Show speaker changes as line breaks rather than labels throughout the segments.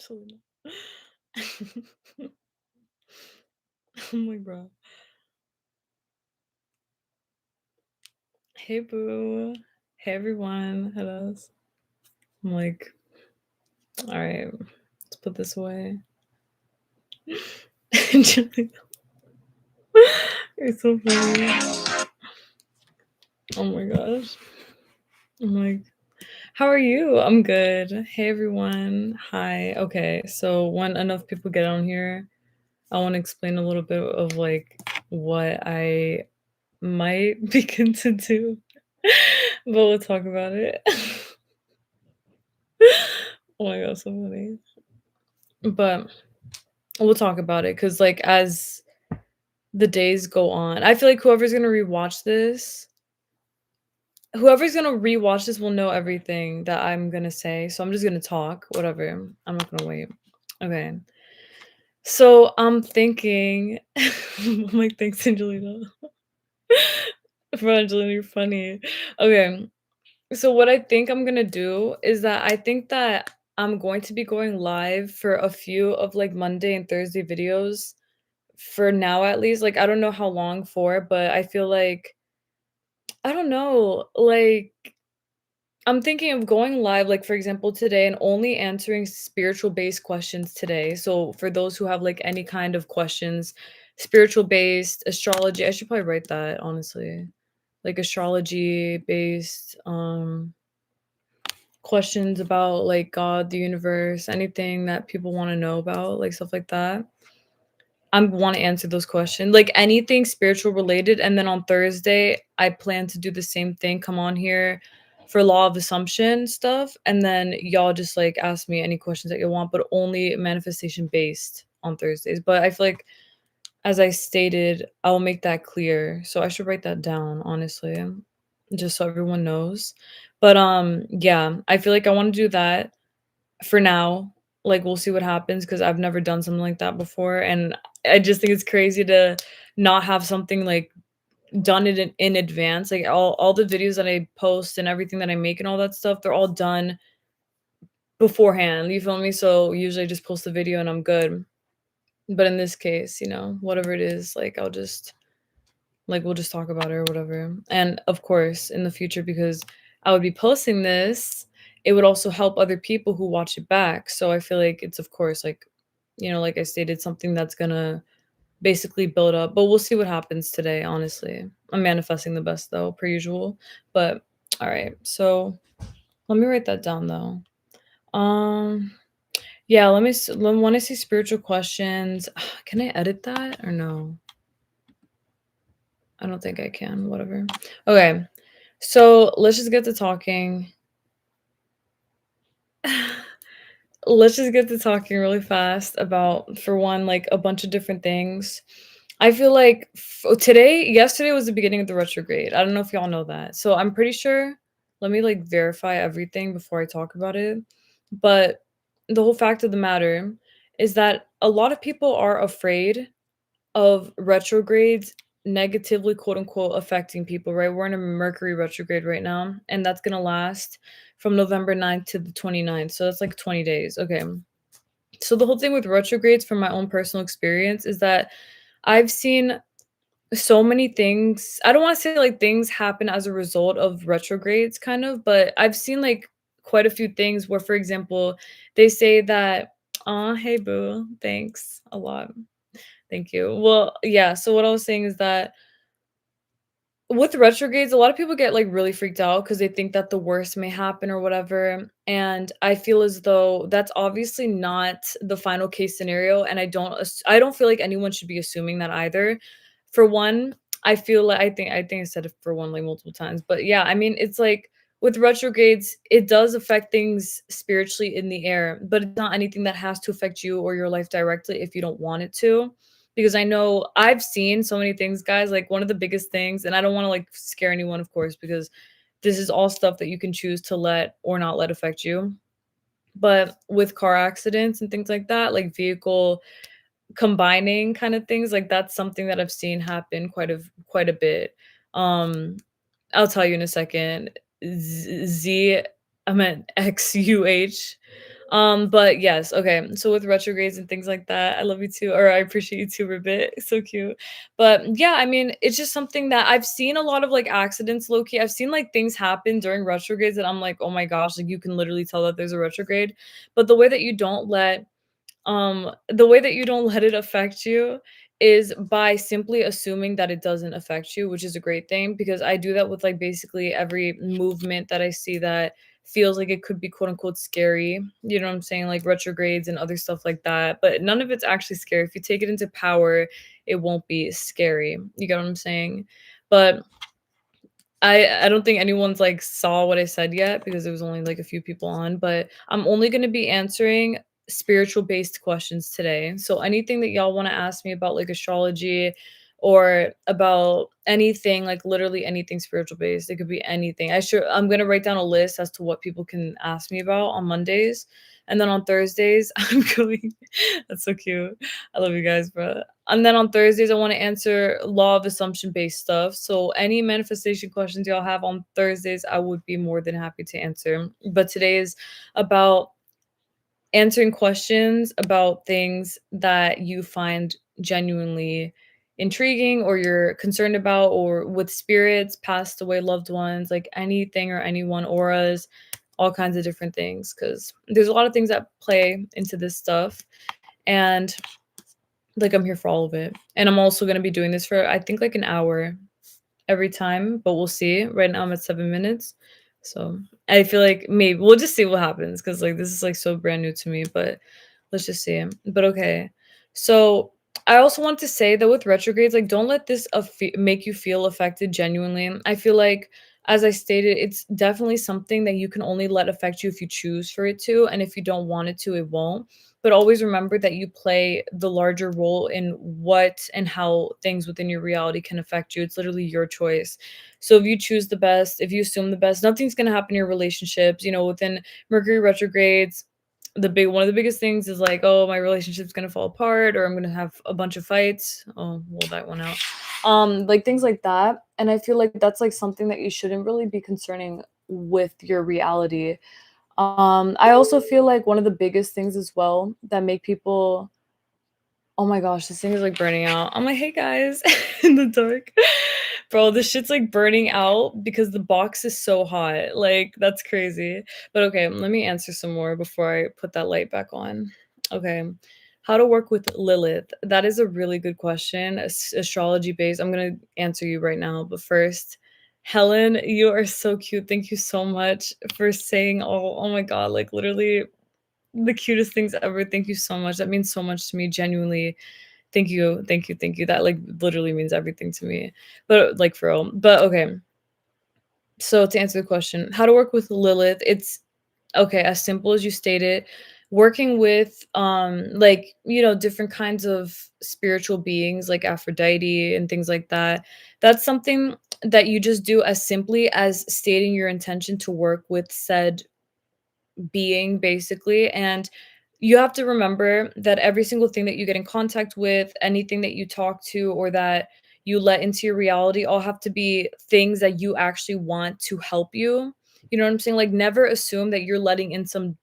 Selena. I'm like, bro. Hey, boo. Hey, everyone. Hello. I'm like, all right, let's put this away. You're so funny. Oh my gosh. I'm like, how are you? I'm good. Hey, everyone. Hi. Okay, so when enough people get on here, I want to explain a little bit of like what I might begin to do, but we'll talk about it. Oh my god, so funny. But we'll talk about it because, like, as the days go on, I feel like whoever's gonna rewatch this will know everything that I'm gonna say. So I'm just gonna talk, whatever. I'm not gonna wait. Okay. So I'm thinking, I'm like, thanks, Angelina. For Angelina, you're funny. Okay. So what I think I'm gonna do is that I think that I'm going to be going live for a few of like Monday and Thursday videos for now at least. Like I don't know how long for, but I feel like I don't know, like I'm thinking of going live like for example today and only answering spiritual based questions today. So for those who have like any kind of questions, spiritual based, astrology, I should probably write that honestly. Like astrology based questions about like God, the universe, anything that people want to know about, like stuff like that. I want to answer those questions, like anything spiritual related. And then on Thursday, I plan to do the same thing. Come on here for law of assumption stuff, and then y'all just like ask me any questions that you want, but only manifestation based on Thursdays. But I feel like, as I stated, I'll make that clear. So I should write that down, honestly, just so everyone knows. But yeah, I feel like I want to do that for now. Like we'll see what happens because I've never done something like that before. And I just think it's crazy to not have something like done it in advance. Like all the videos that I post and everything that I make and all that stuff, they're all done beforehand. You feel me? So usually I just post the video and I'm good. But in this case, whatever it is, like we'll just talk about it or whatever. And of course, in the future, because I would be posting this, it would also help other people who watch it back. So I feel like it's, of course, like, like I stated, something that's gonna basically build up. But we'll see what happens today, honestly. I'm manifesting the best though, per usual. But all right, so let me write that down though. Yeah, when I see spiritual questions, can I edit that or no? I don't think I can. Whatever. Okay. So let's just get to talking. Let's just get to talking really fast about, for one, like a bunch of different things. I feel like yesterday was the beginning of the retrograde. I don't know if y'all know that. So I'm pretty sure, let me like verify everything before I talk about it. But the whole fact of the matter is that a lot of people are afraid of retrogrades negatively, quote unquote, affecting people, right? We're in a Mercury retrograde right now, and that's going to last from November 9th to the 29th. So that's like 20 days. Okay. So the whole thing with retrogrades, from my own personal experience, is that I've seen so many things. I don't want to say like things happen as a result of retrogrades, kind of, but I've seen like quite a few things where, for example, they say that, oh, hey, boo, thanks a lot. Thank you. Well, yeah, so what I was saying is that with retrogrades, a lot of people get like really freaked out because they think that the worst may happen or whatever. And I feel as though that's obviously not the final case scenario. And I don't feel like anyone should be assuming that either. For one, I feel like I think I said it for one like multiple times. But yeah, I mean it's like with retrogrades, it does affect things spiritually in the air, but it's not anything that has to affect you or your life directly if you don't want it to. Because I know I've seen so many things, guys. Like one of the biggest things, and I don't want to like scare anyone, of course, because this is all stuff that you can choose to let or not let affect you. But with car accidents and things like that, like vehicle combining kind of things, like that's something that I've seen happen quite a bit. Um, I'll tell you in a second. I meant XUH. But yes, okay. So with retrogrades and things like that, I love you too, or I appreciate you too, Ribbit. So cute. But yeah, I mean, it's just something that I've seen a lot of like accidents, low key. I've seen like things happen during retrogrades that I'm like, oh my gosh, like you can literally tell that there's a retrograde. But the way that you don't let it affect you is by simply assuming that it doesn't affect you, which is a great thing because I do that with like basically every movement that I see that feels like it could be quote unquote scary. You know what I'm saying? Like retrogrades and other stuff like that. But none of it's actually scary. If you take it into power, it won't be scary. You get what I'm saying? But I don't think anyone's, like, saw what I said yet because there was only, like, a few people on, but I'm only gonna be answering spiritual-based questions today. So anything that y'all wanna ask me about, like, astrology or about anything, like, literally anything spiritual-based, it could be anything. I'm gonna write down a list as to what people can ask me about on Mondays, and then on Thursdays, I'm going that's so cute. I love you guys, bro. And then on Thursdays, I want to answer law of assumption based stuff. So any manifestation questions y'all have on Thursdays, I would be more than happy to answer. But today is about answering questions about things that you find genuinely intriguing or you're concerned about or with spirits, passed away loved ones, like anything or anyone, auras, all kinds of different things cuz there's a lot of things that play into this stuff and like, I'm here for all of it, and I'm also gonna be doing this for, I think, like, an hour every time, but we'll see. Right now, I'm at 7 minutes, so I feel like maybe we'll just see what happens because like, this is, like, so brand new to me, but let's just see. But okay. So, I also want to say that with retrogrades, like, don't let this make you feel affected genuinely. I feel like, as I stated, it's definitely something that you can only let affect you if you choose for it to, and if you don't want it to, it won't. But always remember that you play the larger role in what and how things within your reality can affect you. It's literally your choice. So if you choose the best, if you assume the best, nothing's gonna happen in your relationships. You know, within Mercury retrogrades, the big one of the biggest things is like, oh, my relationship's gonna fall apart, or I'm gonna have a bunch of fights. Oh, roll that one out. Like things like that. And I feel like that's like something that you shouldn't really be concerning with your reality. I also feel like one of the biggest things as well that make people oh my gosh, this thing is like burning out. I'm like, hey guys, in the dark. Bro, this shit's like burning out because the box is so hot. Like, that's crazy. But okay, let me answer some more before I put that light back on. Okay. How to work with Lilith? That is a really good question. Astrology based. I'm gonna answer you right now. But first, Helen, you are so cute. Thank you so much for saying oh my god, like literally the cutest things ever. Thank you so much. That means so much to me, genuinely. Thank you, thank you, thank you. That, like, literally means everything to me. But, like, for real. But, okay. So to answer the question, how to work with Lilith, it's okay, as simple as you stated, working with, like, you know, different kinds of spiritual beings like Aphrodite and things like that. That's something that you just do as simply as stating your intention to work with said being basically, and you have to remember that every single thing that you get in contact with, anything that you talk to or that you let into your reality all have to be things that you actually want to help you. You know what I'm saying? Like never assume that you're letting in some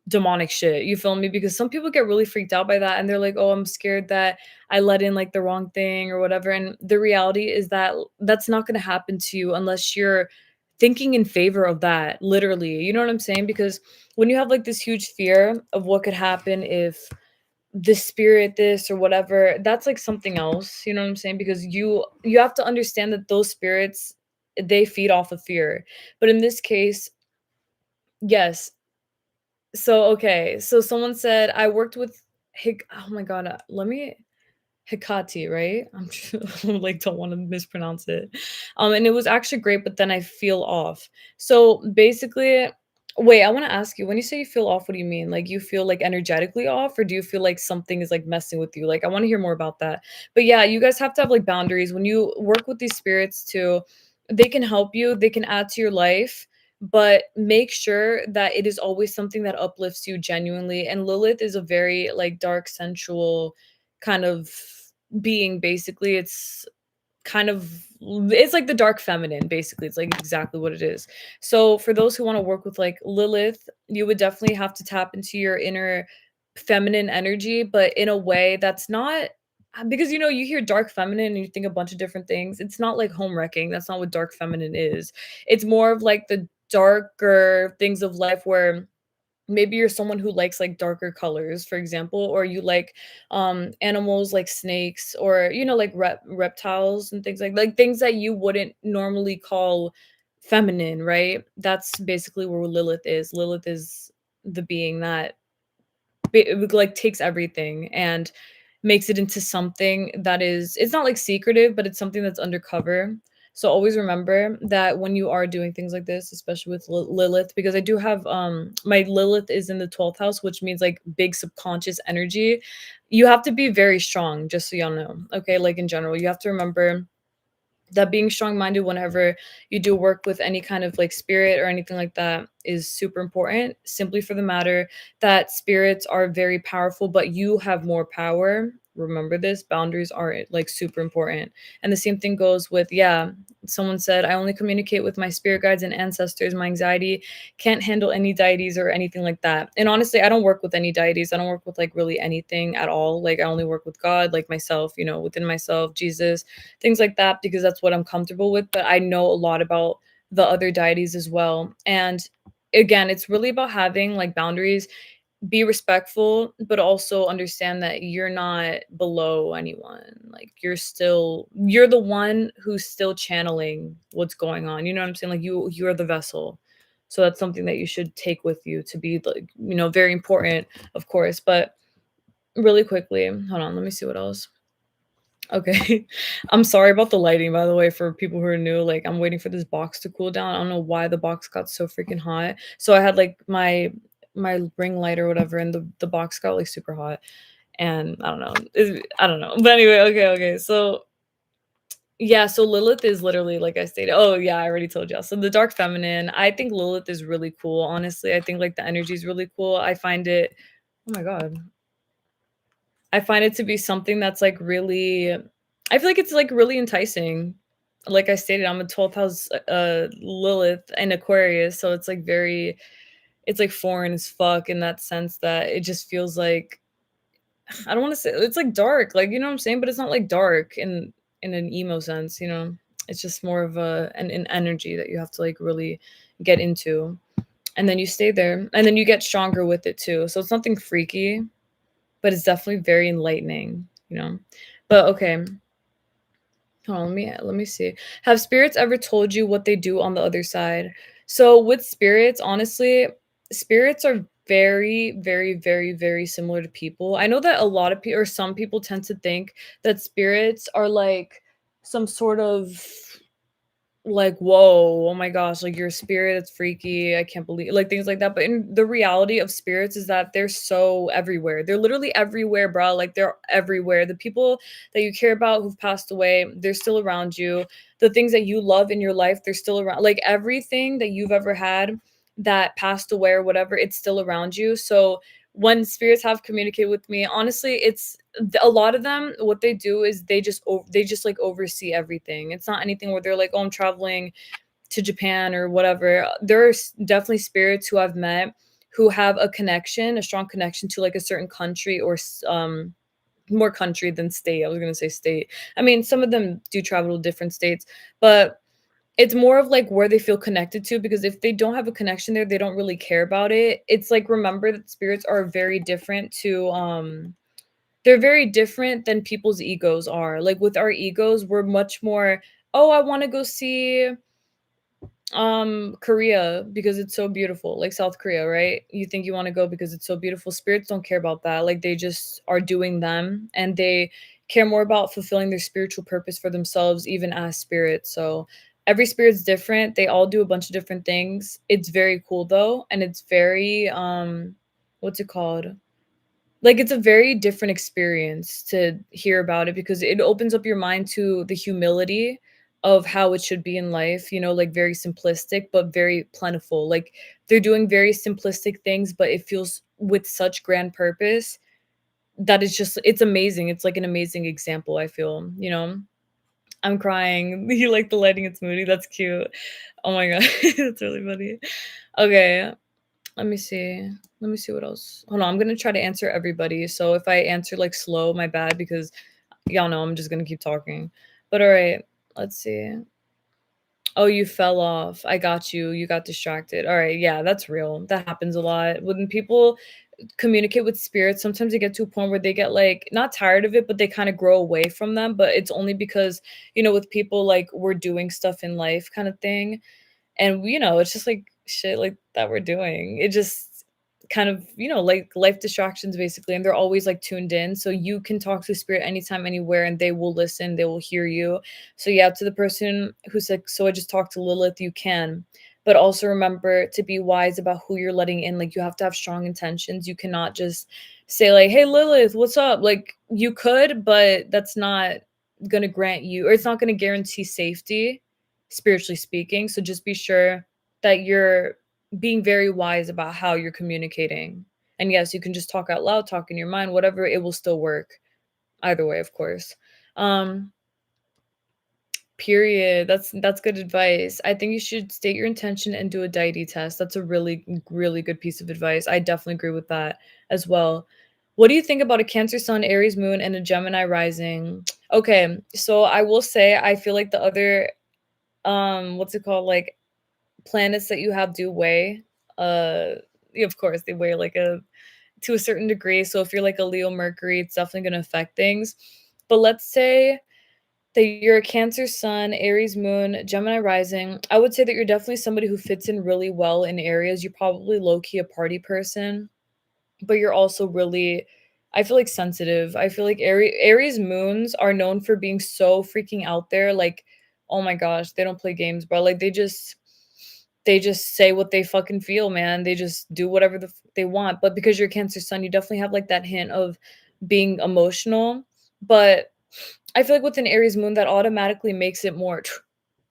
demonic shit, you feel me? Because some people get really freaked out by that and they're like, "Oh, I'm scared that I let in like the wrong thing or whatever." And the reality is that that's not going to happen to you unless you're thinking in favor of that, literally. You know what I'm saying? Because when you have like this huge fear of what could happen if this spirit this or whatever, that's like something else, you know what I'm saying? Because you have to understand that those spirits they feed off of fear. But in this case, yes, so, okay, so someone said, "I worked with oh my god, let me Hecate, right? like, don't wanna mispronounce it. And it was actually great, but then I feel off. So, basically wait, I wanna ask you, when you say you feel off, what do you mean? Like, you feel, like, energetically off, or do you feel like something is, like, messing with you? Like, I wanna hear more about that. But, yeah, you guys have to have, like, boundaries. When you work with these spirits too, they can help you, they can add to your life, but make sure that it is always something that uplifts you genuinely, and Lilith is a very, like, dark, sensual kind of being, basically. It's kind of it's like the dark feminine, basically. It's like exactly what it is. So for those who want to work with like Lilith, you would definitely have to tap into your inner feminine energy, but in a way that's not because you hear dark feminine and you think a bunch of different things. It's not like home wrecking. That's not what dark feminine is. It's more of like the darker things of life where maybe you're someone who likes like darker colors, for example, or you like animals like snakes or like reptiles and things like things that you wouldn't normally call feminine, right? That's basically where Lilith is. Lilith is the being that like takes everything and makes it into something that is it's not like secretive, but it's something that's undercover. So always remember that when you are doing things like this, especially with Lilith, because I do have my Lilith is in the 12th house, which means like big subconscious energy. You have to be very strong, just so y'all know. Okay, like in general, you have to remember that being strong-minded whenever you do work with any kind of like spirit or anything like that is super important, simply for the matter that spirits are very powerful, but you have more power. Remember this, boundaries are like super important. And the same thing goes with, yeah, someone said, I only communicate with my spirit guides and ancestors. My anxiety can't handle any deities or anything like that. And honestly, I don't work with any deities. I don't work with like really anything at all. Like I only work with God, like myself, within myself, Jesus, things like that, because that's what I'm comfortable with. But I know a lot about the other deities as well. And again, it's really about having like boundaries, be respectful, but also understand that you're not below anyone. Like you're the one who's still channeling what's going on. You know what I'm saying? Like you're the vessel. So that's something that you should take with you to be like, very important, of course. But really quickly, hold on, let me see what else. Okay. I'm sorry about the lighting, by the way, for people who are new. Like, I'm waiting for this box to cool down. I don't know why the box got so freaking hot. So I had like my ring light or whatever, and the box got like super hot. And I don't know. I don't know. But anyway, okay. So yeah, so Lilith is literally like I stated. Oh yeah, I already told y'all. So the dark feminine, I think Lilith is really cool. Honestly, I think like the energy is really cool. I find it. Oh my god. I find it to be something that's, like, really I feel like it's, like, really enticing. Like I stated, I'm a 12th house, Lilith and Aquarius, so it's, like, very it's, like, foreign as fuck in that sense that it just feels like I don't wanna say it's, like, dark, like, you know what I'm saying? But it's not, like, dark in an emo sense, you know? It's just more of an energy that you have to, like, really get into, and then you stay there, and then you get stronger with it too, so it's nothing freaky, but it's definitely very enlightening, you know? But okay, hold on, let me see. Have spirits ever told you what they do on the other side? So with spirits, honestly, spirits are very, very, very, very similar to people. I know that a lot of people or some people tend to think that spirits are like some sort of like, "Whoa, oh my gosh, like, your spirit, it's freaky, I can't believe" like, things like that, but in the reality of spirits is that they're so everywhere. They're literally everywhere, bro, like, they're everywhere. The people that you care about who've passed away, they're still around you. The things that you love in your life, they're still around like, everything that you've ever had that passed away or whatever, it's still around you, so when spirits have communicated with me, honestly, it's a lot of them, what they do is they just like oversee everything. It's not anything where they're like, oh, I'm traveling to Japan or whatever. There's definitely spirits who I've met who have a connection, a strong connection to like a certain country or more country than state. I was gonna say state. I mean, some of them do travel to different states, but it's more of like where they feel connected to, because if they don't have a connection there, they don't really care about it. It's like remember that spirits are very different to they're very different than people's egos are. Like with our egos, we're much more, "Oh, I wanna go see, Korea because it's so beautiful," like South Korea, right? You think you wanna go because it's so beautiful. Spirits don't care about that. Like, they just are doing them, and they care more about fulfilling their spiritual purpose for themselves, even as spirits. So, every spirit's different. They all do a bunch of different things. It's very cool, though, and it's very, what's it called? Like, it's a very different experience to hear about it because it opens up your mind to the humility of how it should be in life, like, very simplistic, but very plentiful. Like, they're doing very simplistic things, but it feels with such grand purpose that it's amazing. It's like an amazing example, I feel, you know? I'm crying. You like the lighting, it's moody, that's cute. Oh my god, that's really funny. Okay, let me see. Let me see what else. Hold on, I'm gonna try to answer everybody, so if I answer, like, slow, my bad, because y'all know I'm just gonna keep talking. But alright, let's see. Oh, you fell off. I got you. You got distracted. Alright, yeah, that's real. That happens a lot. When people communicate with spirits, sometimes they get to a point where they get, like, not tired of it, but they kinda grow away from them, but it's only because, with people, like, we're doing stuff in life kinda thing, and, it's just, like, shit like that we're doing. It just kind of, like, life distractions basically, and they're always, like, tuned in, so you can talk to spirit anytime, anywhere, and they will listen, they will hear you. So, yeah, to the person who's like, "So I just talked to Lilith," you can, but also remember to be wise about who you're letting in, like, you have to have strong intentions, you cannot just say, like, "Hey, Lilith, what's up?" Like, you could, but that's not gonna grant you, or it's not gonna guarantee safety, spiritually speaking, so just be sure that you're being very wise about how you're communicating. And yes, you can just talk out loud, talk in your mind, whatever, it will still work. Either way, of course. Um, Period. That's good advice. I think you should state your intention and do a deity test. That's a really, really good piece of advice. I definitely agree with that as well. What do you think about a Cancer Sun, Aries Moon, and a Gemini rising? Okay, so I will say I feel like the other what's it called? Like planets that you have do weigh. Uh, yeah, of course, they weigh like a to a certain degree. So if you're like a Leo Mercury, it's definitely going to affect things. But let's say that you're a Cancer Sun, Aries Moon, Gemini rising. I would say that you're definitely somebody who fits in really well in areas. You're probably low key a party person, but you're also really, I feel like, sensitive. I feel like Aries moons are known for being so freaking out there. Like, oh my gosh, they don't play games, bro. Like they just say what they fucking feel, man. They just do whatever they want. But because you're Cancer Sun, you definitely have like that hint of being emotional. But I feel like with an Aries moon, that automatically makes it more.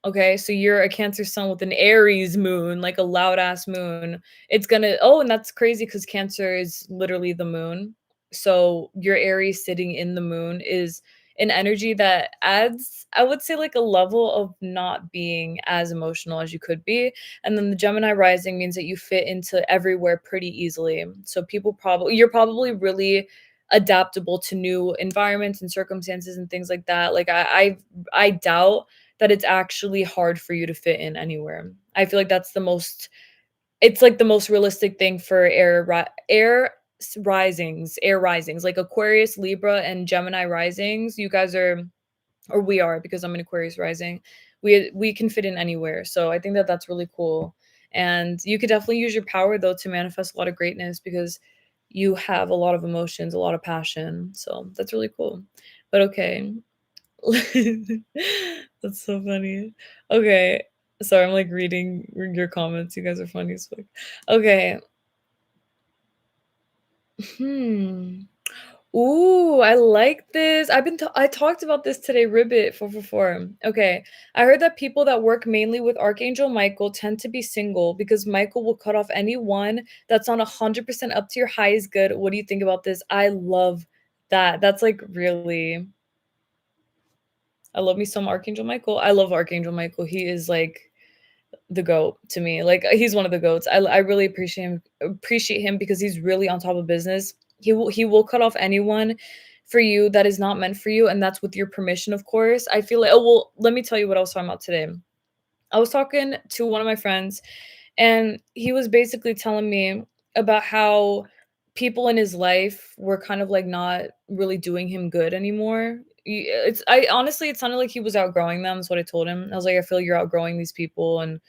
Okay, so you're a Cancer Sun with an Aries moon, like a loud ass moon. It's gonna, oh, and that's crazy because Cancer is literally the moon. So your Aries sitting in the moon is an energy that adds, I would say, like a level of not being as emotional as you could be. And then the Gemini rising means that you fit into everywhere pretty easily. So you're probably really adaptable to new environments and circumstances and things like that. Like I doubt that it's actually hard for you to fit in anywhere. I feel like that's the most, it's like the most realistic thing for air risings, like Aquarius, Libra, and Gemini risings. You guys are, or we are, because I'm an Aquarius rising. We can fit in anywhere. So I think that that's really cool. And you could definitely use your power though to manifest a lot of greatness because you have a lot of emotions, a lot of passion. So that's really cool. But okay, that's so funny. Okay. Sorry, I'm like reading your comments. You guys are funny as fuck. Okay. Hmm. Ooh, I like this. I talked about this today, Ribbit 444. Okay. I heard that people that work mainly with Archangel Michael tend to be single because Michael will cut off anyone that's on 100% up to your highest good. What do you think about this? I love that. That's like really, I love me some Archangel Michael. I love Archangel Michael. He is like the goat to me. Like he's one of the goats. I really appreciate him because he's really on top of business. He will cut off anyone for you that is not meant for you, and that's with your permission, of course. I feel like, oh well, let me tell you what I was talking about today. I was talking to one of my friends, and he was basically telling me about how people in his life were kind of like not really doing him good anymore. I honestly, it sounded like he was outgrowing them. Is what I told him. I was like, I feel you're outgrowing these people, and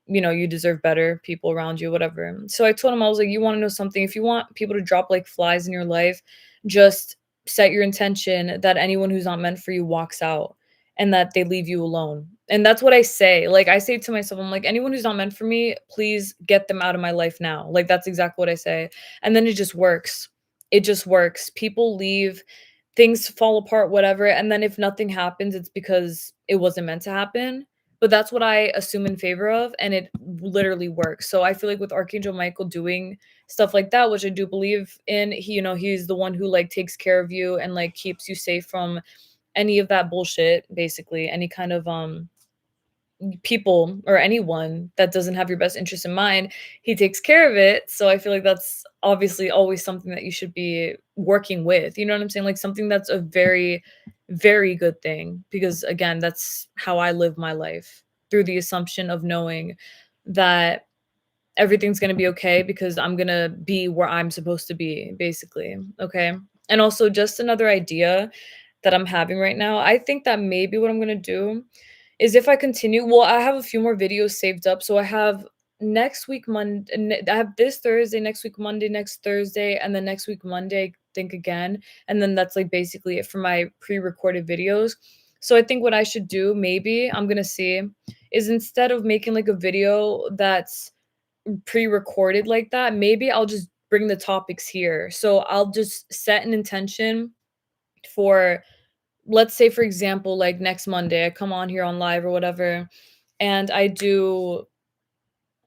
you deserve better people around you, whatever. So I told him, I was like, you want to know something? If you want people to drop like flies in your life, just set your intention that anyone who's not meant for you walks out and that they leave you alone. And that's what I say. Like, I say to myself, I'm like, anyone who's not meant for me, please get them out of my life now. Like, that's exactly what I say. And then it just works. It just works. People leave, things fall apart, whatever. And then if nothing happens, it's because it wasn't meant to happen, but that's what I assume in favor of, and it literally works. So I feel like with Archangel Michael doing stuff like that, which I do believe in, he's the one who like takes care of you and like keeps you safe from any of that bullshit, basically, any kind of, people or anyone that doesn't have your best interest in mind, he takes care of it. So I feel like that's obviously always something that you should be working with. You know what I'm saying? Like something that's a very, very good thing. Because again, that's how I live my life through the assumption of knowing that everything's gonna be okay because I'm gonna be where I'm supposed to be, basically. Okay. And also just another idea that I'm having right now. I think that maybe what I'm gonna do is if I continue well, I have a few more videos saved up, so I have next week I have this Thursday, next week Monday, next Thursday, and then next week Monday, I think again, and then that's, like, basically it for my pre-recorded videos. So I think what I should do, maybe, I'm gonna see, is instead of making, like, a video that's pre-recorded like that, maybe I'll just bring the topics here. So I'll just set an intention for let's say, for example, like next Monday, I come on here on live or whatever, and I do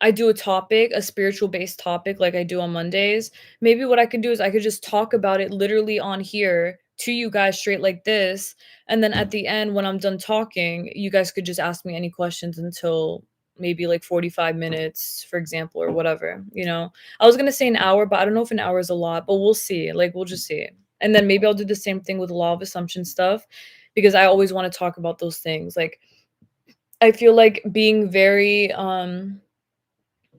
a topic, a spiritual based topic like I do on Mondays. Maybe what I could do is I could just talk about it literally on here to you guys straight like this. And then at the end, when I'm done talking, you guys could just ask me any questions until maybe like 45 minutes, for example, or whatever, you know? I was gonna say an hour, but I don't know if an hour is a lot, but we'll see. Like, we'll just see. And then maybe I'll do the same thing with law of assumption stuff because I always want to talk about those things. Like, I feel like being very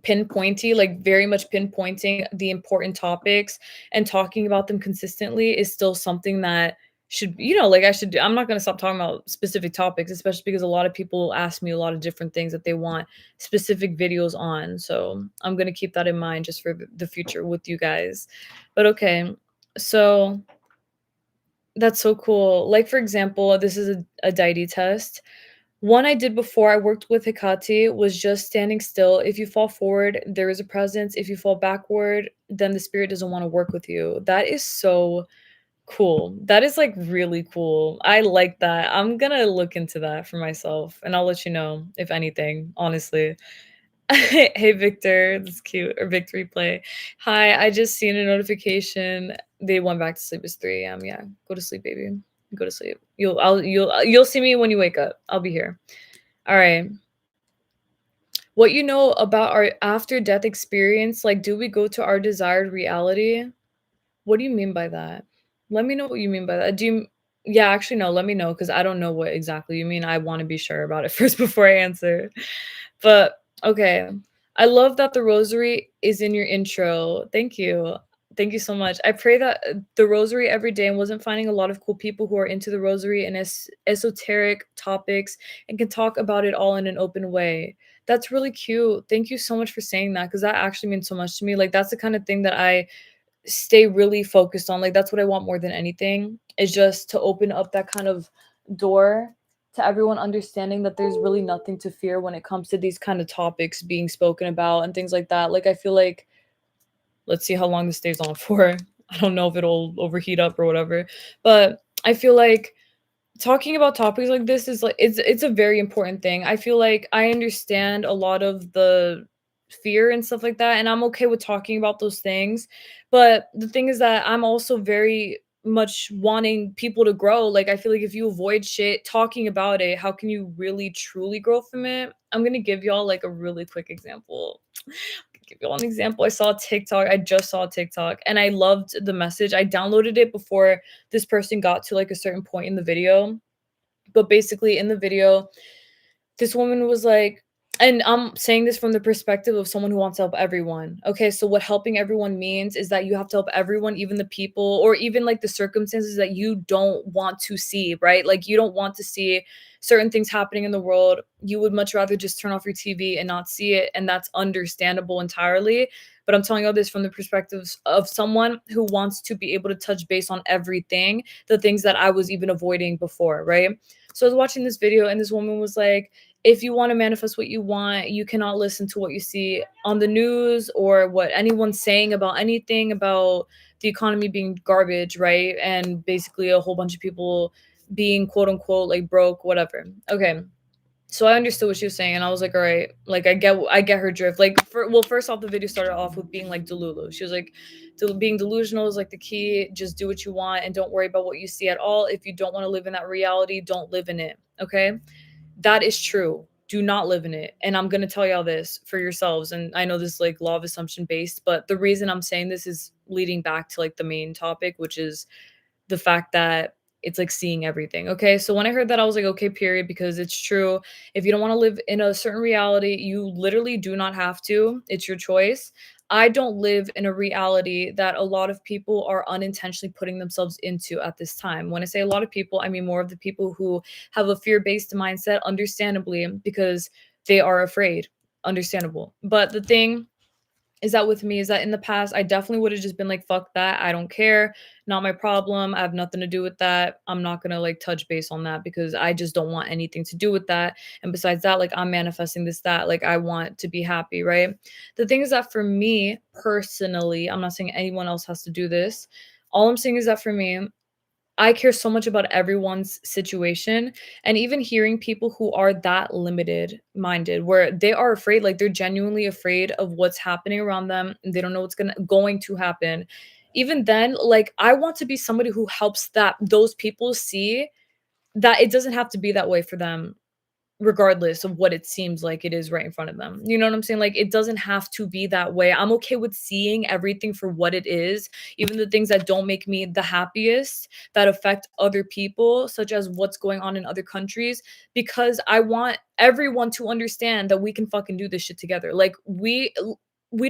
pinpointy, like very much pinpointing the important topics and talking about them consistently is still something that should, like I should do. I'm not going to stop talking about specific topics, especially because a lot of people ask me a lot of different things that they want specific videos on. So I'm going to keep that in mind just for the future with you guys. But okay, so that's so cool. Like, for example, this is a deity test. One I did before I worked with Hecate was just standing still. If you fall forward, there is a presence. If you fall backward, then the spirit doesn't want to work with you. That is so cool. That is like really cool. I like that. I'm gonna look into that for myself and I'll let you know if anything, honestly. Hey Victor, that's cute. Or Victory Play. Hi, I just seen a notification. They went back to sleep. It's 3 a.m. Yeah, go to sleep, baby. Go to sleep. You'll see me when you wake up. I'll be here. All right. What you know about our after death experience? Like, do we go to our desired reality? What do you mean by that? Let me know what you mean by that. Yeah, actually, no, let me know because I don't know what exactly you mean. I want to be sure about it first before I answer. But okay. I love that the rosary is in your intro. Thank you. Thank you so much. I pray that the rosary every day and wasn't finding a lot of cool people who are into the rosary and esoteric topics and can talk about it all in an open way. That's really cute. Thank you so much for saying that because that actually means so much to me. Like, that's the kind of thing that I stay really focused on. Like, that's what I want more than anything, is just to open up that kind of door to everyone understanding that there's really nothing to fear when it comes to these kind of topics being spoken about and things like that. Like, I feel like, let's see how long this stays on for. I don't know if it'll overheat up or whatever, but I feel like talking about topics like this is like it's a very important thing. I feel like I understand a lot of the fear and stuff like that, and I'm okay with talking about those things. But the thing is that I'm also very much wanting people to grow. Like, I feel like if you avoid shit talking about it, how can you really truly grow from it? I'm gonna give y'all like a really quick example. Give you one example. I saw a TikTok. I just saw a TikTok and I loved the message. I downloaded it before this person got to like a certain point in the video. But basically, in the video, this woman was like, and I'm saying this from the perspective of someone who wants to help everyone. Okay, so what helping everyone means is that you have to help everyone, even the people or even like the circumstances that you don't want to see, right? Like, you don't want to see certain things happening in the world. You would much rather just turn off your TV and not see it, and that's understandable entirely. But I'm telling you this from the perspective of someone who wants to be able to touch base on everything, the things that I was even avoiding before, right? So I was watching this video and this woman was like, if you want to manifest what you want, you cannot listen to what you see on the news or what anyone's saying about anything about the economy being garbage, right? And basically a whole bunch of people being quote unquote like broke, whatever. Okay. So I understood what she was saying, and I was like, "All right, like I get her drift." Like, first off, the video started off with being like Delulu. She was like, "Being delusional is like the key. Just do what you want and don't worry about what you see at all. If you don't want to live in that reality, don't live in it." Okay, that is true. Do not live in it. And I'm gonna tell y'all this for yourselves. And I know this is like law of assumption based, but the reason I'm saying this is leading back to like the main topic, which is the fact that it's like seeing everything. Okay. So when I heard that, I was like, okay, period, because it's true. If you don't want to live in a certain reality, you literally do not have to. It's your choice. I don't live in a reality that a lot of people are unintentionally putting themselves into at this time. When I say a lot of people, I mean more of the people who have a fear based mindset, understandably, because they are afraid. Understandable. But the thing is that with me is that in the past, I definitely would have just been like, fuck that. I don't care. Not my problem. I have nothing to do with that. I'm not going to like touch base on that because I just don't want anything to do with that. And besides that, like I'm manifesting this, that, like I want to be happy, right? The thing is that for me personally, I'm not saying anyone else has to do this. All I'm saying is that for me, I care so much about everyone's situation, and even hearing people who are that limited minded where they are afraid, like they're genuinely afraid of what's happening around them and they don't know what's going to happen. Even then, like I want to be somebody who helps that those people see that it doesn't have to be that way for them regardless of what it seems like it is right in front of them. You know what I'm saying? Like it doesn't have to be that way. I'm okay with seeing everything for what it is, even the things that don't make me the happiest, that affect other people, such as what's going on in other countries, because I want everyone to understand that we can fucking do this shit together. Like we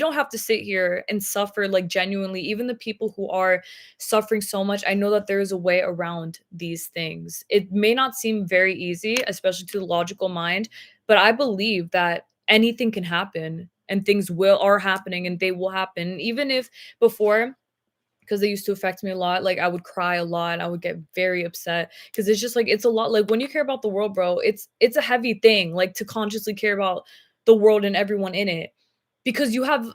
don't have to sit here and suffer like genuinely even the people who are suffering so much. I know that there is a way around these things. It may not seem very easy, especially to the logical mind, but I believe that anything can happen and things will are happening and they will happen. Even if before, because they used to affect me a lot. Like I would cry a lot. I would get very upset because it's just like it's a lot. Like when you care about the world, bro, it's a heavy thing. Like to consciously care about the world and everyone in it, because you have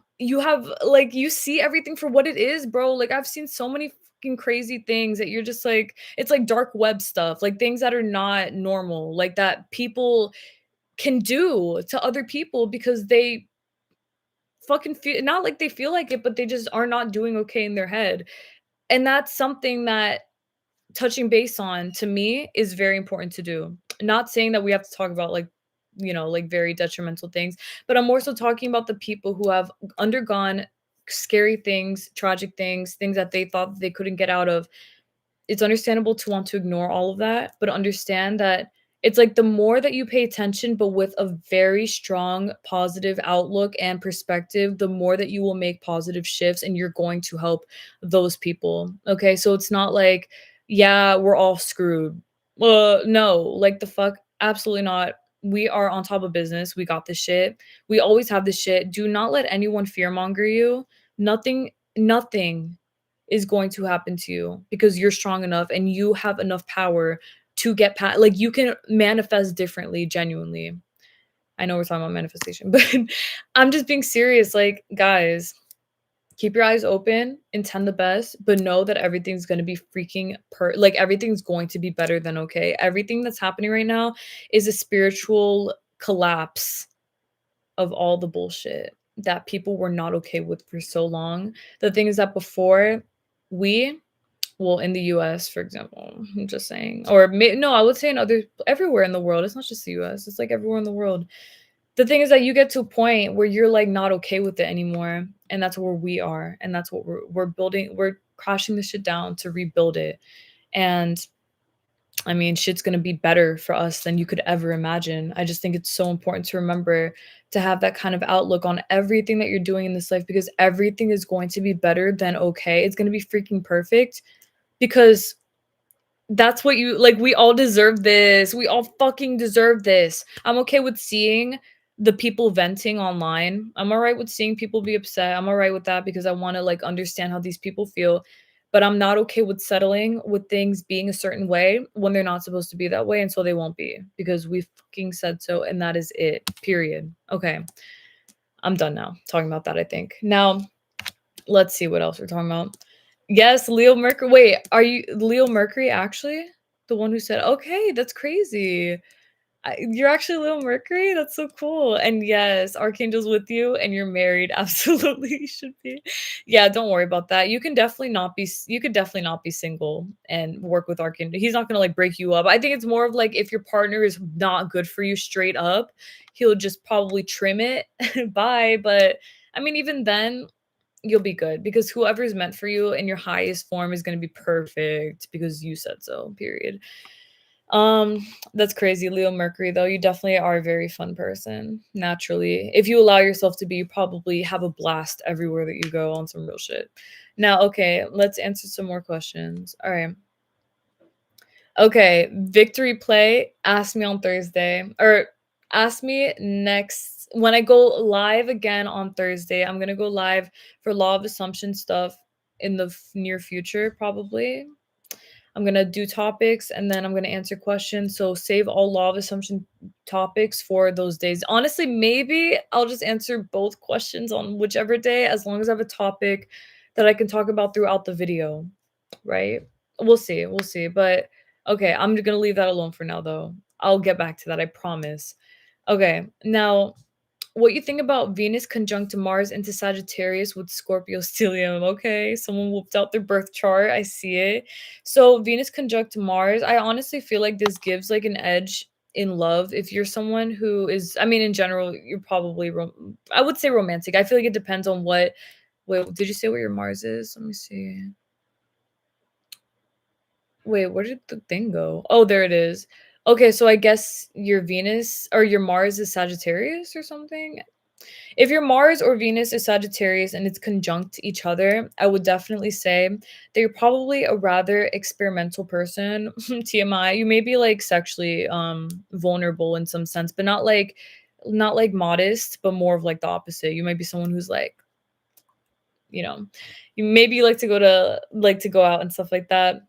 like you see everything for what it is, bro. Like I've seen so many fucking crazy things that you're just like it's like dark web stuff, like things that are not normal, like that people can do to other people because they fucking feel not like they feel like it, but they just are not doing okay in their head. And that's something that touching base on to me is very important to do. Not saying that we have to talk about like, like very detrimental things, but I'm more so talking about the people who have undergone scary things, tragic things, things that they thought they couldn't get out of. It's understandable to want to ignore all of that, but understand that it's like the more that you pay attention, but with a very strong positive outlook and perspective, the more that you will make positive shifts and you're going to help those people. Okay. So it's not like, yeah, we're all screwed. No, like the fuck, absolutely not. We are on top of business. We got this shit. We always have this shit. Do not let anyone fearmonger you. Nothing is going to happen to you because you're strong enough and you have enough power to get past, like you can manifest differently, genuinely. I know we're talking about manifestation, but I'm just being serious. Like, guys, keep your eyes open, intend the best, but know that everything's going to be freaking like everything's going to be better than okay. Everything that's happening right now is a spiritual collapse of all the bullshit that people were not okay with for so long. The thing is that before we well, in the US, for example, I'm just saying, or no, I would say in other everywhere in the world. It's not just the US. It's like everywhere in the world. The thing is that you get to a point where you're like not okay with it anymore, and that's where we are, and that's what we're building. We're crashing this shit down to rebuild it, and I mean, shit's gonna be better for us than you could ever imagine. I just think it's so important to remember to have that kind of outlook on everything that you're doing in this life because everything is going to be better than okay. It's gonna be freaking perfect because that's what you like, we all deserve this. We all fucking deserve this. I'm okay with seeing the people venting online. I'm alright with seeing people be upset. I'm alright with that because I wanna, like, understand how these people feel, but I'm not okay with settling with things being a certain way when they're not supposed to be that way, and so they won't be because we fucking said so, and that is it, period. Okay, I'm done now talking about that, I think. Now, let's see what else we're talking about. Yes, Leo Mercury. Wait, are you Leo Mercury actually? The one who said, "Okay, that's crazy." You're actually Little Mercury? That's so cool, and yes, Archangel's with you, and you're married, absolutely, you should be. Yeah, don't worry about that. You could definitely not be single and work with Archangel. He's not gonna, like, break you up. I think it's more of, like, if your partner is not good for you straight up, he'll just probably trim it, bye, but, I mean, even then, you'll be good because whoever's meant for you in your highest form is gonna be perfect because you said so, period. That's crazy, Leo Mercury, though. You definitely are a very fun person, naturally. If you allow yourself to be, you probably have a blast everywhere that you go on some real shit. Now, okay, let's answer some more questions. All right. Okay, victory play. Ask me on Thursday, or ask me next when I go live again on Thursday. I'm gonna go live for law of assumption stuff in the near future, probably. I'm gonna do topics and then I'm gonna answer questions. So save all law of assumption topics for those days. Honestly, maybe I'll just answer both questions on whichever day as long as I have a topic that I can talk about throughout the video, right? We'll see. We'll see. But okay, I'm gonna leave that alone for now though. I'll get back to that, I promise. Okay, now what you think about Venus conjunct Mars into Sagittarius with Scorpio stellium? Okay, someone whooped out their birth chart. I see it. So Venus conjunct Mars, I honestly feel like this gives like an edge in love. If you're someone who is, I mean, in general, you're probably, I would say romantic. I feel like it depends on what. Wait, did you say what your Mars is? Let me see. Wait, where did the thing go? Oh, there it is. Okay, so I guess your Venus or your Mars is Sagittarius or something. If your Mars or Venus is Sagittarius and it's conjunct each other, I would definitely say that you're probably a rather experimental person. TMI. You may be like sexually vulnerable in some sense, but not like modest, but more of like the opposite. You might be someone who's like, you know, you maybe like to go out and stuff like that,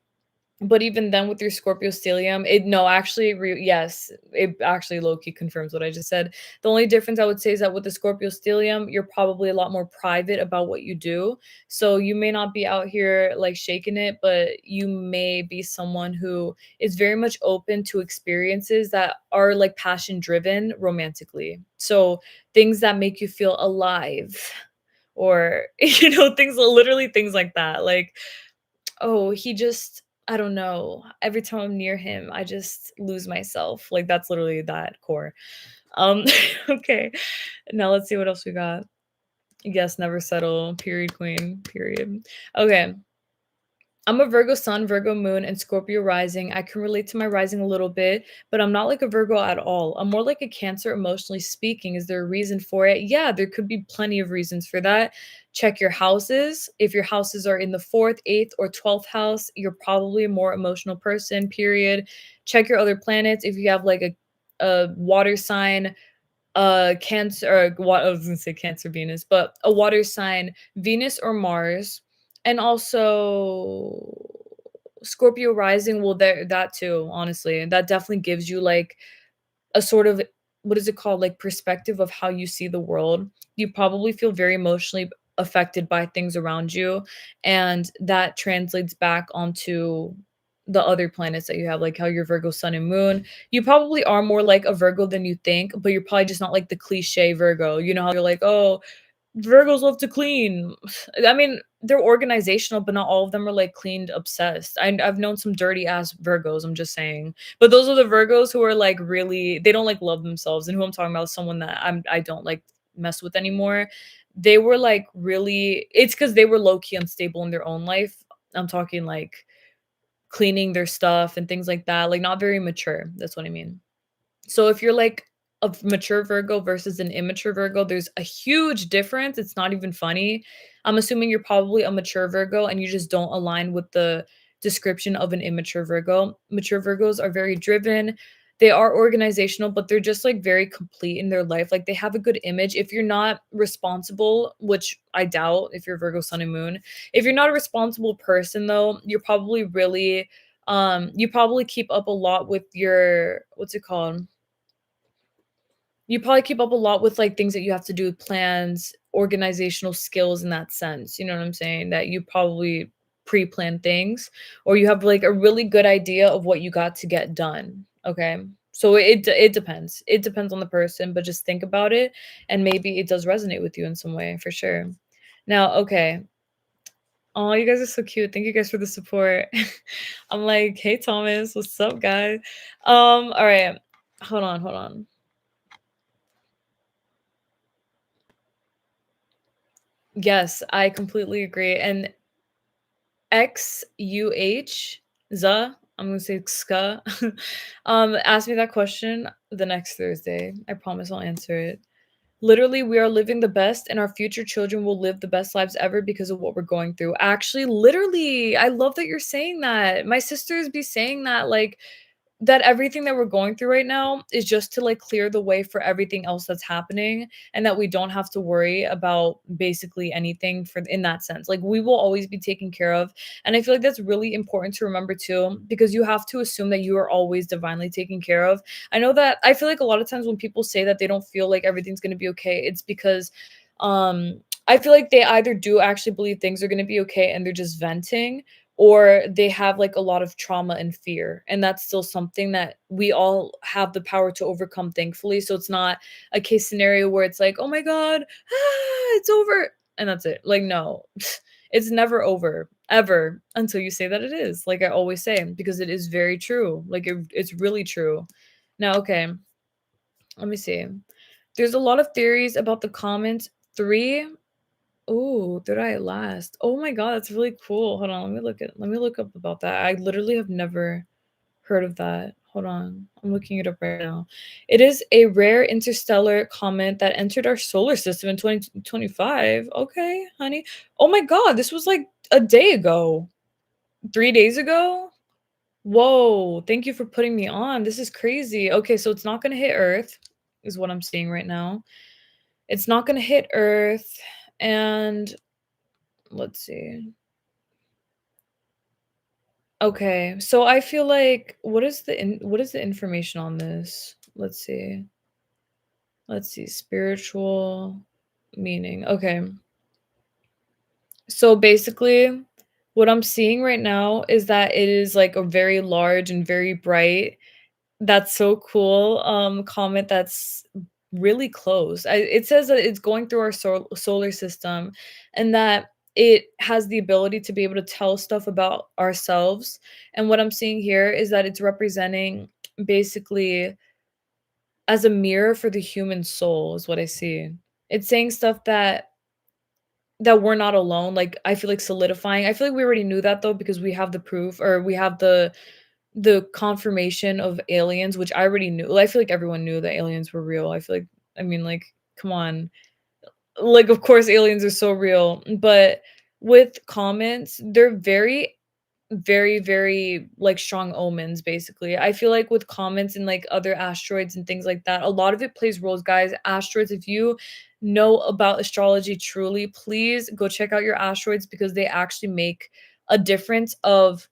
but even then with your Scorpio stellium, it no, actually, yes, it actually low key confirms what I just said. The only difference I would say is that with the Scorpio stellium, you're probably a lot more private about what you do. So you may not be out here like shaking it, but you may be someone who is very much open to experiences that are like passion driven romantically. So things that make you feel alive or things literally things like that. Like, oh, he just I don't know. Every time I'm near him, I just lose myself. Like, that's literally that core. Um, okay. Now let's see what else we got. Yes, never settle. Period, queen. Period. Okay. I'm a Virgo sun, Virgo moon, and Scorpio rising. I can relate to my rising a little bit, but I'm not like a Virgo at all. I'm more like a Cancer, emotionally speaking. Is there a reason for it? Yeah, there could be plenty of reasons for that. Check your houses. If your houses are in the fourth, eighth, or 12th house, you're probably a more emotional person, period. Check your other planets. If you have like a water sign, Cancer, or what I was gonna say Cancer, Venus, but a water sign, Venus or Mars, and also Scorpio rising. Well, there that too. Honestly, that definitely gives you like a sort of what is it called? Like perspective of how you see the world. You probably feel very emotionally affected by things around you, and that translates back onto the other planets that you have, like how your Virgo sun and moon. You probably are more like a Virgo than you think, but you're probably just not like the cliche Virgo. You know how you're like, oh, Virgos love to clean. I mean, they're organizational, but not all of them are like cleaned obsessed. I've known some dirty ass Virgos, I'm just saying. But those are the Virgos who are like really, they don't like love themselves. And who I'm talking about is someone that I don't like mess with anymore. They were like really, it's because they were low key unstable in their own life. I'm talking like cleaning their stuff and things like that, like not very mature. That's what I mean. So if you're like a mature Virgo versus an immature Virgo, there's a huge difference. It's not even funny. I'm assuming you're probably a mature Virgo and you just don't align with the description of an immature Virgo. Mature Virgos are very driven. They are organizational, but they're just like very complete in their life. Like they have a good image. If you're not responsible, which I doubt if you're Virgo sun and moon, if you're not a responsible person though, you're probably really you probably keep up a lot with your what's it called? You probably keep up a lot with, like, things that you have to do with plans, organizational skills in that sense, you know what I'm saying? That you probably pre-plan things or you have, like, a really good idea of what you got to get done, okay? So it depends. It depends on the person, but just think about it, and maybe it does resonate with you in some way, for sure. Now, okay. Oh, you guys are so cute. Thank you guys for the support. I'm like, "Hey, Thomas, what's up, guys?" Alright. Hold on, hold on. Yes, I completely agree, and XUH, Za, I'm gonna say Ska, ask me that question the next Thursday. I promise I'll answer it. Literally, we are living the best, and our future children will live the best lives ever because of what we're going through. Actually, literally, I love that you're saying that. My sisters be saying that, like, that everything that we're going through right now is just to like clear the way for everything else that's happening, and that we don't have to worry about basically anything for in that sense. Like we will always be taken care of. And I feel like that's really important to remember too, because you have to assume that you are always divinely taken care of. I know that I feel like a lot of times when people say that they don't feel like everything's going to be okay, it's because I feel like they either do actually believe things are going to be okay and they're just venting, or they have like a lot of trauma and fear, and that's still something that we all have the power to overcome, thankfully. So it's not a case scenario where it's like, oh my god, it's over, and that's it. Like, no. It's never over ever until you say that it is, like I always say, because it is very true. Like it's really true. Now, okay, let me see. There's a lot of theories about the comments. Three. Oh, did I last? Oh my god, that's really cool. Hold on, let me look up about that. I literally have never heard of that. Hold on. I'm looking it up right now. It is a rare interstellar comet that entered our solar system in 2025. Okay, honey. Oh my god, this was like a day ago. 3 days ago? Whoa, thank you for putting me on. This is crazy. Okay, so it's not going to hit Earth is what I'm seeing right now. It's not going to hit Earth, and let's see. Okay, so I feel like what is the information on this? Let's see. Let's see. Spiritual meaning. Okay. So basically, what I'm seeing right now is that it is like a very large and very bright. That's so cool. Comet that's really close. It says that it's going through our solar system, and that it has the ability to be able to tell stuff about ourselves. And what I'm seeing here is that it's representing basically as a mirror for the human soul is what I see. It's saying stuff that we're not alone. Like I feel like solidifying. I feel like we already knew that though, because we have the proof, or we have the confirmation of aliens, which I already knew. Well, I feel like everyone knew that aliens were real. I feel like, I mean, like, come on. Like, of course, aliens are so real. But with comments, they're very, very, very like strong omens, basically. I feel like with comments and like other asteroids and things like that, a lot of it plays roles, guys. Asteroids, if you know about astrology truly, please go check out your asteroids, because they actually make a difference of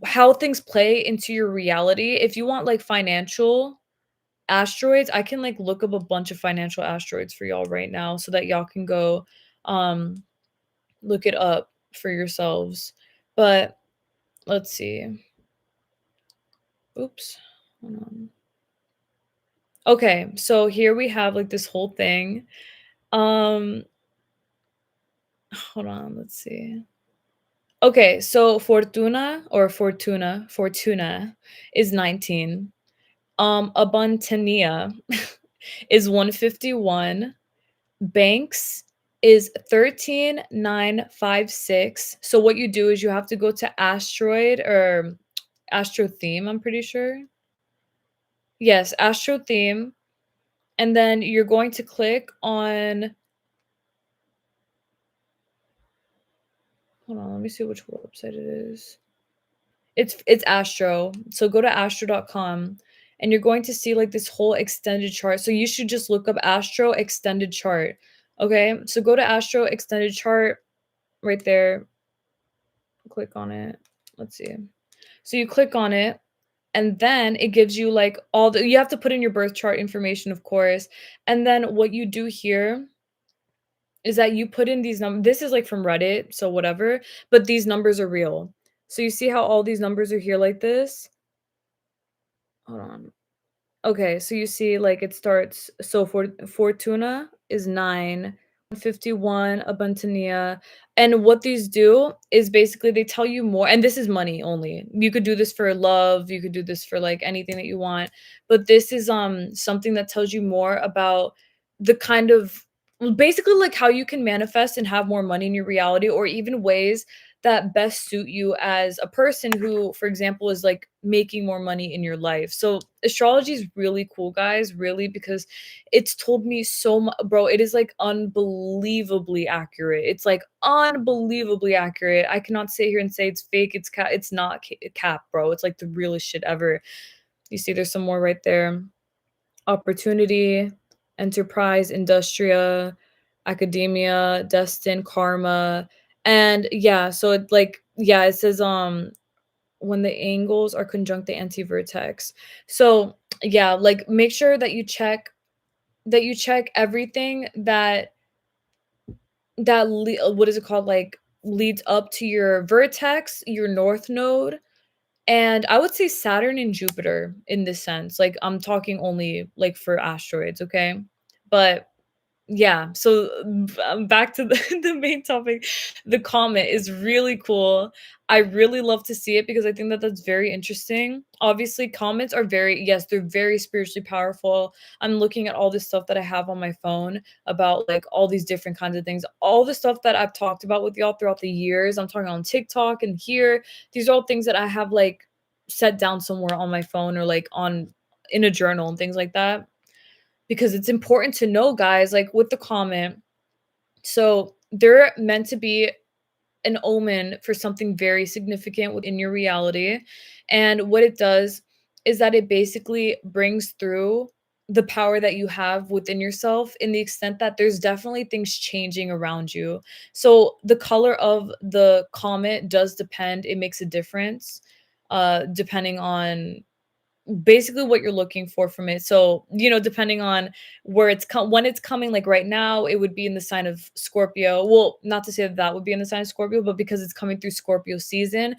how things play into your reality. If you want like financial asteroids, I can like look up a bunch of financial asteroids for y'all right now so that y'all can go um look it up for yourselves. But let's see. Oops. Hold on. Okay, so here we have like this whole thing. Um hold on, let's see. Okay, so Fortuna is 19. Abuntantia is 151. Banks is 13956. So what you do is you have to go to asteroid or astro theme, I'm pretty sure. Yes, astro theme. And then you're going to click on, hold on, let me see which website it is. It's Astro. So go to astro.com, and you're going to see like this whole extended chart. So you should just look up Astro extended chart. Okay? So go to Astro extended chart right there. Click on it. Let's see. So you click on it, and then it gives you like all the, you have to put in your birth chart information, of course. And then what you do here is that you put in these numbers. This is like from Reddit, so whatever, but these numbers are real. So you see how all these numbers are here like this? Hold on. Okay, so you see, like, it starts so Fortuna is 9, 51 Abantonia, and what these do is basically they tell you more, and this is money only. You could do this for love, you could do this for, like, anything that you want, but this is, something that tells you more about the kind of well, basically, like, how you can manifest and have more money in your reality, or even ways that best suit you as a person who, for example, is like making more money in your life. So astrology is really cool, guys, really, because it's told me so much, bro. It is like unbelievably accurate. It's like unbelievably accurate. I cannot sit here and say it's fake. It's not cap, bro. It's like the realest shit ever. You see, there's some more right there. Opportunity, enterprise, industria, academia, destined, karma, and yeah, so it like yeah, it says when the angles are conjunct the anti-vertex. So yeah, like make sure that you check everything what is it called, like leads up to your vertex, your north node, and I would say Saturn and Jupiter in this sense. Like I'm talking only like for asteroids, okay? But yeah, so back to the, the main topic. The comet is really cool. I really love to see it because I think that that's very interesting. Obviously, comets are very, yes, they're very spiritually powerful. I'm looking at all this stuff that I have on my phone about like all these different kinds of things, all the stuff that I've talked about with y'all throughout the years. I'm talking on TikTok and here. These are all things that I have like set down somewhere on my phone or like on in a journal and things like that because it's important to know, guys, like with the comment. So they're meant to be an omen for something very significant within your reality. And what it does is that it basically brings through the power that you have within yourself in the extent that there's definitely things changing around you. So the color of the comet does depend, it makes a difference depending on basically what you're looking for from it. So, depending on where when it's coming, like right now, it would be in the sign of Scorpio. Well, not to say that that would be in the sign of Scorpio, but because it's coming through Scorpio season,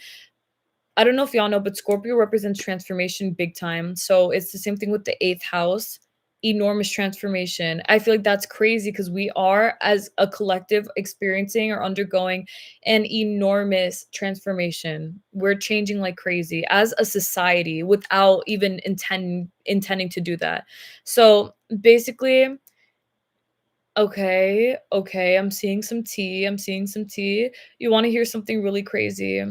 I don't know if y'all know, but Scorpio represents transformation big time. So it's the same thing with the eighth house, enormous transformation. I feel like that's crazy because we are, as a collective, experiencing or undergoing an enormous transformation. We're changing like crazy as a society without even intending to do that. So basically, okay, I'm seeing some tea. I'm seeing some tea. You want to hear something really crazy?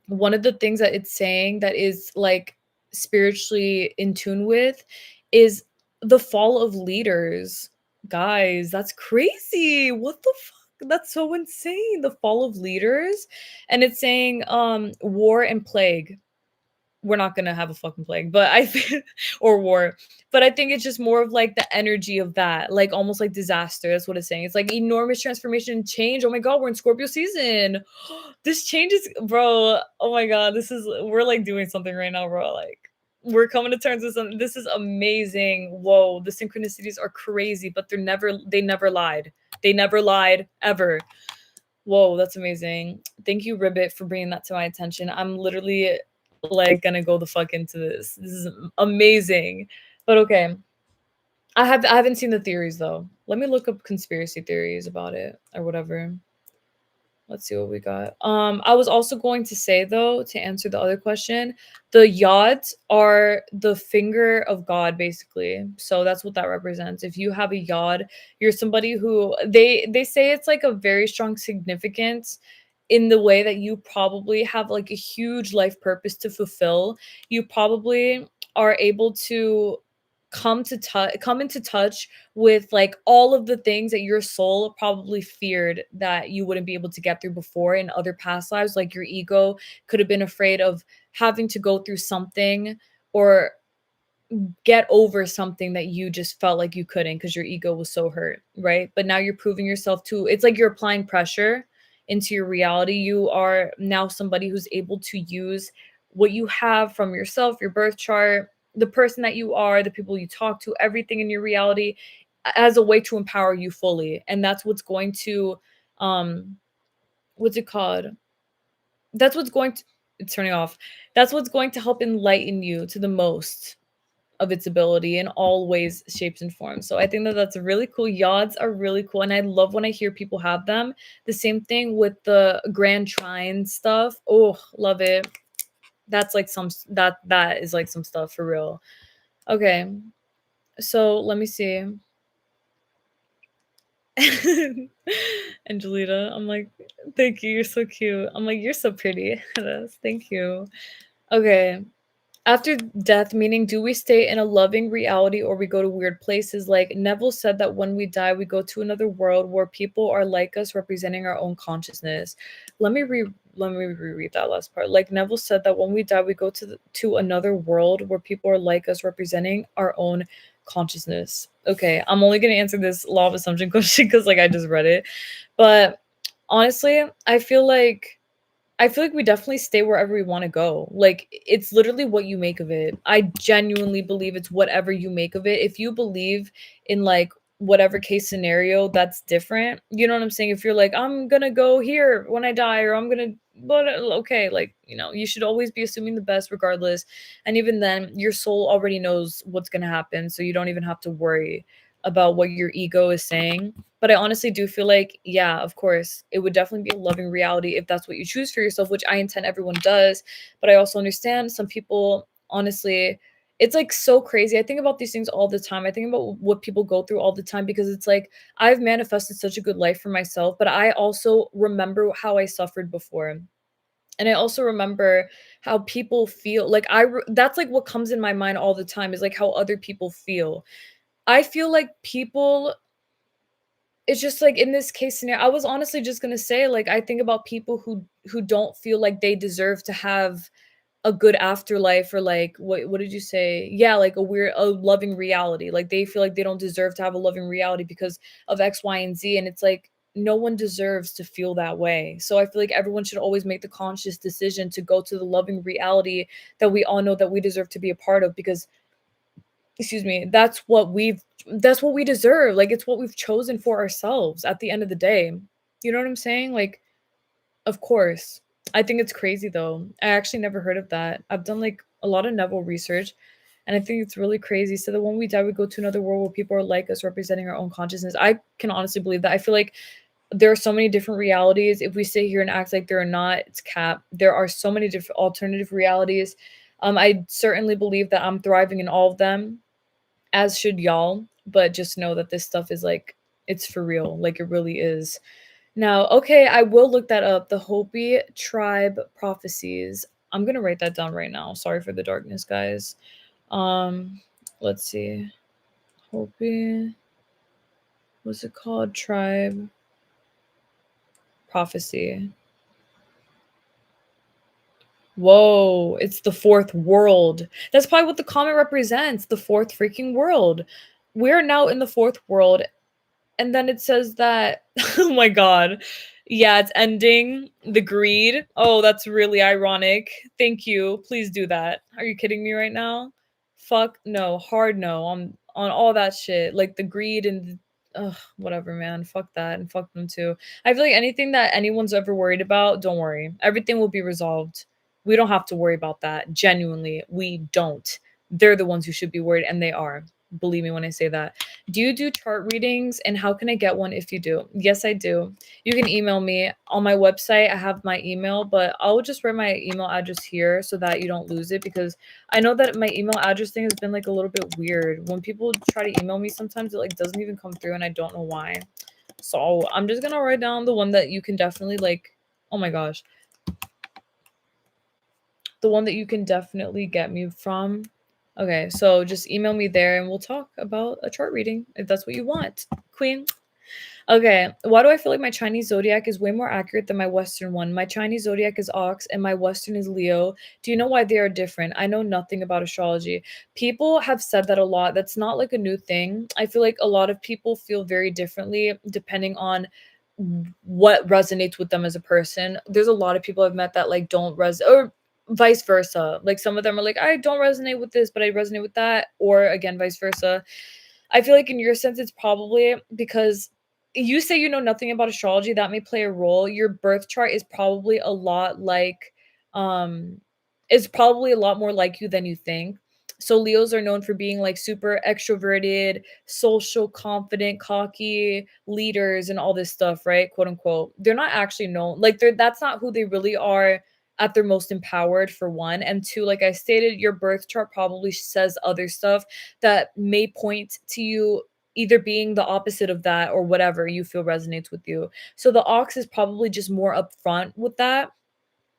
One of the things that it's saying that is like spiritually in tune with is the fall of leaders. Guys, that's crazy. What the fuck? That's so insane. The fall of leaders. And it's saying war and plague. We're not gonna have a fucking plague, but I think or war. But I think it's just more of like the energy of that, like almost like disaster. That's what it's saying. It's like enormous transformation and change. Oh my god, we're in Scorpio season. This changes, bro. Oh my god, we're like doing something right now, bro. Like we're coming to terms with something. This is amazing. Whoa, the synchronicities are crazy, but they never lied. They never lied ever. Whoa, that's amazing. Thank you, Ribbit, for bringing that to my attention. I'm literally like gonna go the fuck into this. This is amazing. But okay. I haven't seen the theories though. Let me look up conspiracy theories about it or whatever. Let's see what we got. I was also going to say though, to answer the other question, the yods are the finger of God, basically. So that's what that represents. If you have a yod, you're somebody who they say it's like a very strong significance in the way that you probably have like a huge life purpose to fulfill. You probably are able to come into touch with like all of the things that your soul probably feared that you wouldn't be able to get through before in other past lives. Like your ego could have been afraid of having to go through something or get over something that you just felt like you couldn't because your ego was so hurt, right? But now you're proving yourself to, it's like you're applying pressure into your reality. You are now somebody who's able to use what you have from yourself, your birth chart, the person that you are, the people you talk to, everything in your reality as a way to empower you fully. And that's what's going to, what's it called? That's what's going to, it's turning off. That's what's going to help enlighten you to the most of its ability in all ways, shapes, and forms. So I think that that's really cool. Yods are really cool, and I love when I hear people have them. The same thing with the grand trine stuff. Oh, love it. That's like that is like some stuff for real. Okay, so let me see. Angelita, I'm like, thank you. You're so cute. I'm like, you're so pretty. Yes, thank you. Okay. After death, meaning do we stay in a loving reality or we go to weird places? Like Neville said that when we die, we go to another world where people are like us, representing our own consciousness. Let me re let me reread that last part. Like Neville said that when we die, we go to another world where people are like us, representing our own consciousness. Okay, I'm only gonna answer this law of assumption question because like I just read it, but honestly, I feel like we definitely stay wherever we wanna go. Like, it's literally what you make of it. I genuinely believe it's whatever you make of it. If you believe in, like, whatever case scenario, that's different. You know what I'm saying? If you're like, "I'm gonna go here when I die," or "I'm gonna" but, okay, like, you should always be assuming the best regardless, and even then, your soul already knows what's gonna happen, so you don't even have to worry about what your ego is saying. But I honestly do feel like, yeah, of course, it would definitely be a loving reality if that's what you choose for yourself, which I intend everyone does. But I also understand some people, honestly, it's like so crazy. I think about these things all the time. I think about what people go through all the time because it's like I've manifested such a good life for myself, but I also remember how I suffered before. And I also remember how people feel. Like that's like what comes in my mind all the time is like how other people feel. I feel like people it's just like in this case scenario, I was honestly just gonna say, like, I think about people who don't feel like they deserve to have a good afterlife or like what did you say? Yeah, like a loving reality. Like they feel like they don't deserve to have a loving reality because of X, Y, and Z. And it's like no one deserves to feel that way. So I feel like everyone should always make the conscious decision to go to the loving reality that we all know that we deserve to be a part of because excuse me, that's what we deserve. Like it's what we've chosen for ourselves at the end of the day. You know what I'm saying? Like, of course. I think it's crazy though. I actually never heard of that. I've done like a lot of Neville research and I think it's really crazy. So that when we die, we go to another world where people are like us, representing our own consciousness. I can honestly believe that. I feel like there are so many different realities. If we sit here and act like there are not, it's cap. There are so many different alternative realities. I certainly believe that I'm thriving in all of them as should y'all, but just know that this stuff is like it's for real, like it really is. Now, okay, I will look that up. The Hopi tribe prophecies. I'm gonna write that down right now. Sorry for the darkness, guys. Um, let's see. Hopi, what's it called? Tribe prophecy. Whoa, it's the fourth world. That's probably what the comment represents, the fourth freaking world. We're now in the fourth world. And then it says that oh my god. Yeah, it's ending the greed. Oh, that's really ironic. Thank you. Please do that. Are you kidding me right now? Fuck no. Hard no on all that shit. Like the greed and ugh, whatever, man. Fuck that and fuck them too. I feel like anything that anyone's ever worried about, don't worry. Everything will be resolved. We don't have to worry about that. Genuinely, we don't. They're the ones who should be worried, and they are. Believe me when I say that. Do you do chart readings and how can I get one if you do? Yes, I do. You can email me on my website. I have my email, but I'll just write my email address here so that you don't lose it because I know that my email address thing has been like a little bit weird. When people try to email me, sometimes it like doesn't even come through and I don't know why. So I'm just gonna write down the one that you can definitely like, oh my gosh, the one that you can definitely get me from. Okay, so just email me there and we'll talk about a chart reading if that's what you want. Queen. Okay, why do I feel like my Chinese zodiac is way more accurate than my Western one? My Chinese zodiac is Ox and my Western is Leo. Do you know why they are different? I know nothing about astrology. People have said that a lot. That's not like a new thing. I feel like a lot of people feel very differently depending on what resonates with them as a person. There's a lot of people I've met that like don't or vice versa. Like some of them are like, I don't resonate with this, but I resonate with that, or again, vice versa. I feel like in your sense, it's probably because you say you know nothing about astrology. That may play a role. Your birth chart is probably a lot like, is probably a lot more like you than you think. So Leos are known for being like super extroverted, social, confident, cocky leaders and all this stuff, right? Quote unquote. They're not actually known like that's not who they really are at their most empowered for one. And two, like I stated, your birth chart probably says other stuff that may point to you either being the opposite of that or whatever you feel resonates with you. So the ox is probably just more upfront with that,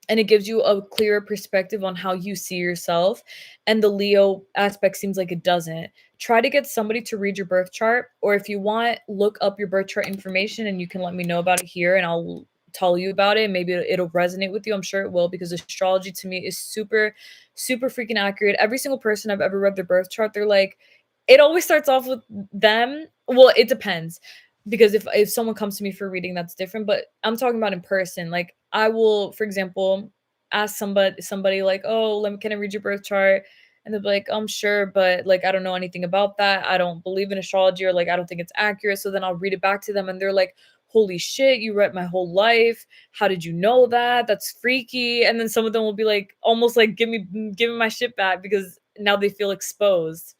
and it gives you a clearer perspective on how you see yourself. And the Leo aspect seems like it doesn't. Try to get somebody to read your birth chart, or if you want, look up your birth chart information and you can let me know about it here and I'll tell you about it. Maybe it'll resonate with you. I'm sure it will, because astrology to me is super, super freaking accurate. Every single person I've ever read their birth chart, they're like, it always starts off with them. Well, it depends, because if someone comes to me for a reading, that's different, but I'm talking about in person. Like I will, for example, ask somebody like, "Oh, let me can I read your birth chart?" And they'll be like, "I'm sure, but like I don't know anything about that. I don't believe in astrology, or like I don't think it's accurate." So then I'll read it back to them and they're like, "Holy shit, you read my whole life. How did you know that? That's freaky." And then some of them will be like almost like give me my shit back because now they feel exposed.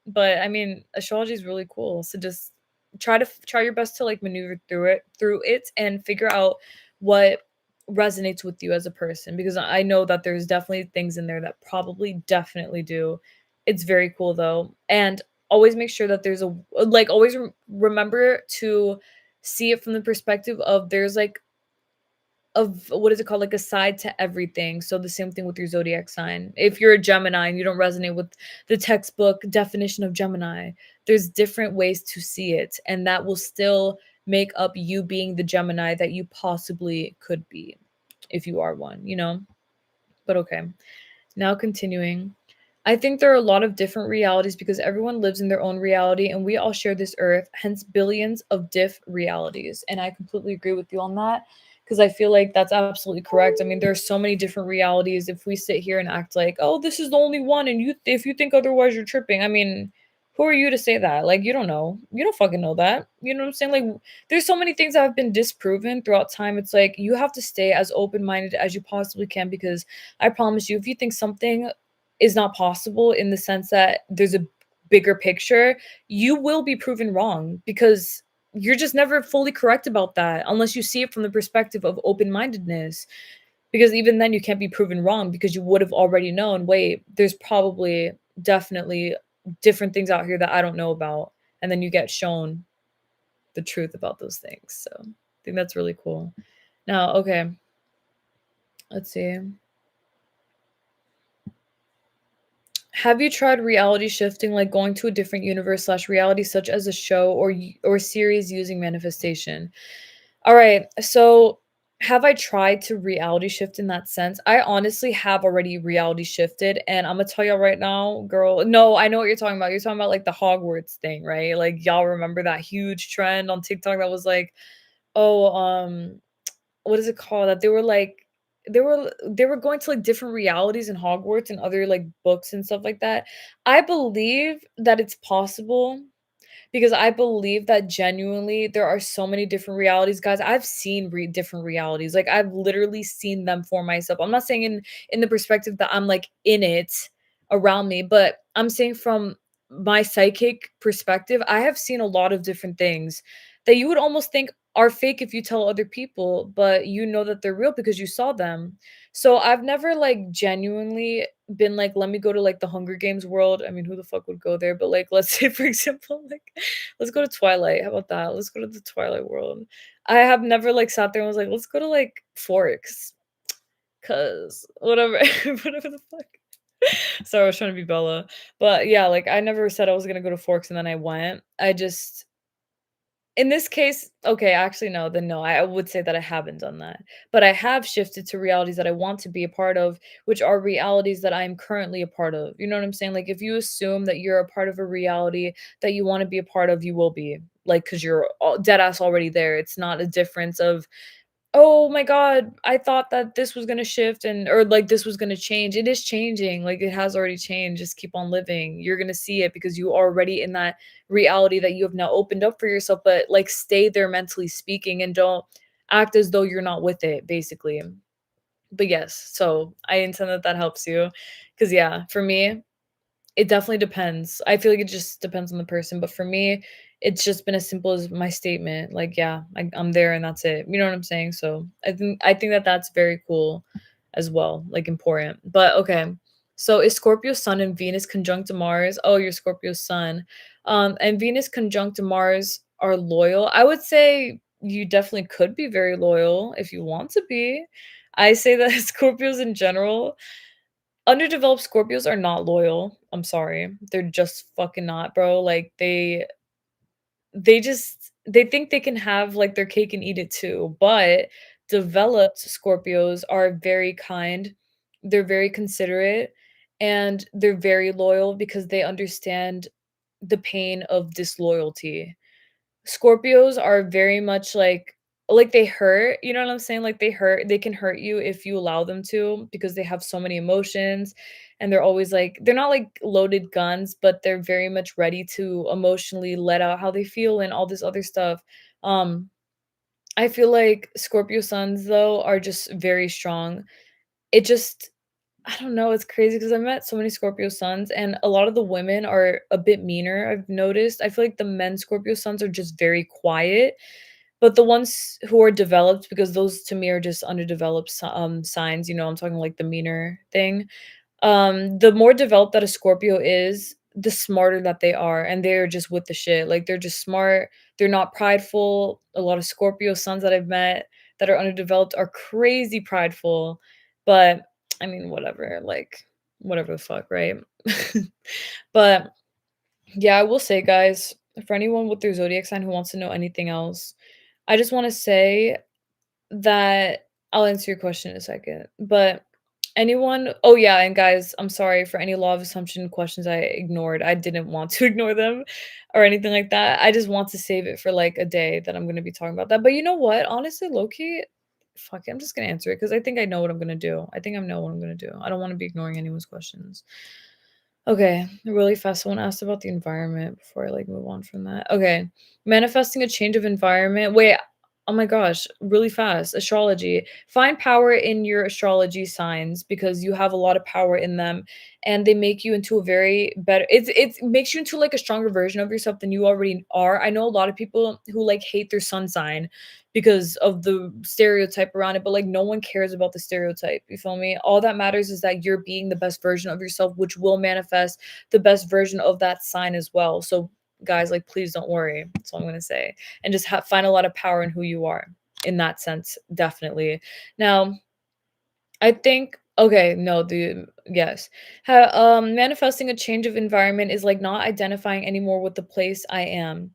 But I mean, astrology is really cool. So just try your best to like maneuver through it and figure out what resonates with you as a person, because I know that there's definitely things in there that probably definitely do. It's very cool though. And always make sure that there's a like always remember to see it from the perspective of there's like of what is it called? Like a side to everything. So the same thing with your zodiac sign. If you're a Gemini and you don't resonate with the textbook definition of Gemini, there's different ways to see it. And that will still make up you being the Gemini that you possibly could be if you are one, you know? But okay. Now continuing. I think there are a lot of different realities because everyone lives in their own reality and we all share this earth, hence billions of diff realities. And I completely agree with you on that because I feel like that's absolutely correct. I mean, there are so many different realities. If we sit here and act like, "Oh, this is the only one," and if you think otherwise, you're tripping. I mean, who are you to say that? Like, you don't know. You don't fucking know that. You know what I'm saying? Like, there's so many things that have been disproven throughout time. It's like you have to stay as open-minded as you possibly can, because I promise you, if you think something is not possible in the sense that there's a bigger picture, you will be proven wrong, because you're just never fully correct about that unless you see it from the perspective of open-mindedness. Because even then you can't be proven wrong, because you would have already known, wait, there's probably definitely different things out here that I don't know about. And then you get shown the truth about those things. So I think that's really cool. Now, okay, let's see. Have you tried reality shifting, like going to a different universe slash reality, such as a show or series using manifestation? All right, so have I tried to reality shift in that sense? I honestly have already reality shifted, and I'm gonna tell y'all right now, girl. No, I know what you're talking about. You're talking about like the Hogwarts thing, right? Like y'all remember that huge trend on TikTok that was like, oh, what is it called? That they were like they were going to like different realities in Hogwarts and other like books and stuff like that. I believe that it's possible, because I believe that genuinely there are so many different realities, guys. I've seen different realities. Like I've literally seen them for myself. I'm not saying in the perspective that I'm like in it around me, but I'm saying from my psychic perspective, I have seen a lot of different things that you would almost think are fake if you tell other people, but you know that they're real because you saw them. So I've never like genuinely been like, let me go to like the Hunger Games world. I mean, who the fuck would go there? But like, let's say for example, like, let's go to Twilight. How about that? Let's go to the Twilight world. I have never like sat there and was like, let's go to like Forks, cause whatever, whatever the fuck. Sorry, I was trying to be Bella, but yeah, like I never said I was gonna go to Forks and then I went. I just in this case, okay, actually, no, then no, I would say that I haven't done that. But I have shifted to realities that I want to be a part of, which are realities that I'm currently a part of. You know what I'm saying? Like, if you assume that you're a part of a reality that you want to be a part of, you will be. Like, because you're dead ass already there. It's not a difference of, "Oh my god, I thought that this was gonna shift and or, like, this was gonna change." It is changing, like, it has already changed, just keep on living. You're gonna see it because you are already in that reality that you have now opened up for yourself, but, like, stay there mentally speaking and don't act as though you're not with it, basically. But yes, so I intend that that helps you, because yeah, for me, It definitely depends. I feel like it just depends on the person, but for me, it's just been as simple as my statement, like, "Yeah, I'm there and that's it." You know what I'm saying? So, I think that that's very cool as well, like, important. But, okay, so is Scorpio's Sun and Venus conjunct to Mars? Oh, you're Scorpio's Sun. And Venus conjunct to Mars are loyal. I would say you definitely could be very loyal if you want to be. I say that Scorpios in general underdeveloped Scorpios are not loyal, I'm sorry. They're just fucking not, bro, like, they think they can have, like, their cake and eat it too, but developed Scorpios are very kind, they're very considerate, and they're very loyal because they understand the pain of disloyalty. Scorpios are very much like they hurt, you know what I'm saying? Like they can hurt you if you allow them to because they have so many emotions and they're always like they're not like loaded guns, but they're very much ready to emotionally let out how they feel and all this other stuff. Um I feel like Scorpio suns though are just very strong. It just I don't know, it's crazy because 'cause I've met so many Scorpio suns, and a lot of the women are a bit meaner, I've noticed. I feel like the men Scorpio suns are just very quiet, but the ones who are developed because those to me are just underdeveloped signs, you know, I'm talking like the meaner thing. The more developed that a Scorpio is, the smarter that they are, and they're just with the shit. Like they're just smart. They're not prideful. A lot of Scorpio sons that I've met that are underdeveloped are crazy prideful. But I mean, whatever. Like whatever the fuck, right? But yeah, I will say, guys, for anyone with their zodiac sign who wants to know anything else, I just want to say that I'll answer your question in a second, but anyone oh, yeah, and guys, I'm sorry for any law of assumption questions I ignored. I didn't want to ignore them or anything like that. I just want to save it for, like, a day that I'm gonna be talking about that. But you know what? Honestly, low key, fuck it, I'm just gonna answer it because I think I know what I'm gonna do. I think I know what I'm gonna do. I don't wanna be ignoring anyone's questions. Okay, really fast. Someone asked about the environment before I like move on from that. Okay, manifesting a change of environment. Wait, oh my gosh, really fast. Astrology. Find power in your astrology signs because you have a lot of power in them, and they make you into a very better. It makes you into like a stronger version of yourself than you already are. I know a lot of people who like hate their sun sign because of the stereotype around it, but like no one cares about the stereotype. You feel me? All that matters is that you're being the best version of yourself, which will manifest the best version of that sign as well. So, guys, like, please don't worry. That's all I'm gonna say, and just find a lot of power in who you are. In that sense, definitely. Now, I think okay, no, the yes. Manifesting a change of environment is like not identifying anymore with the place I am.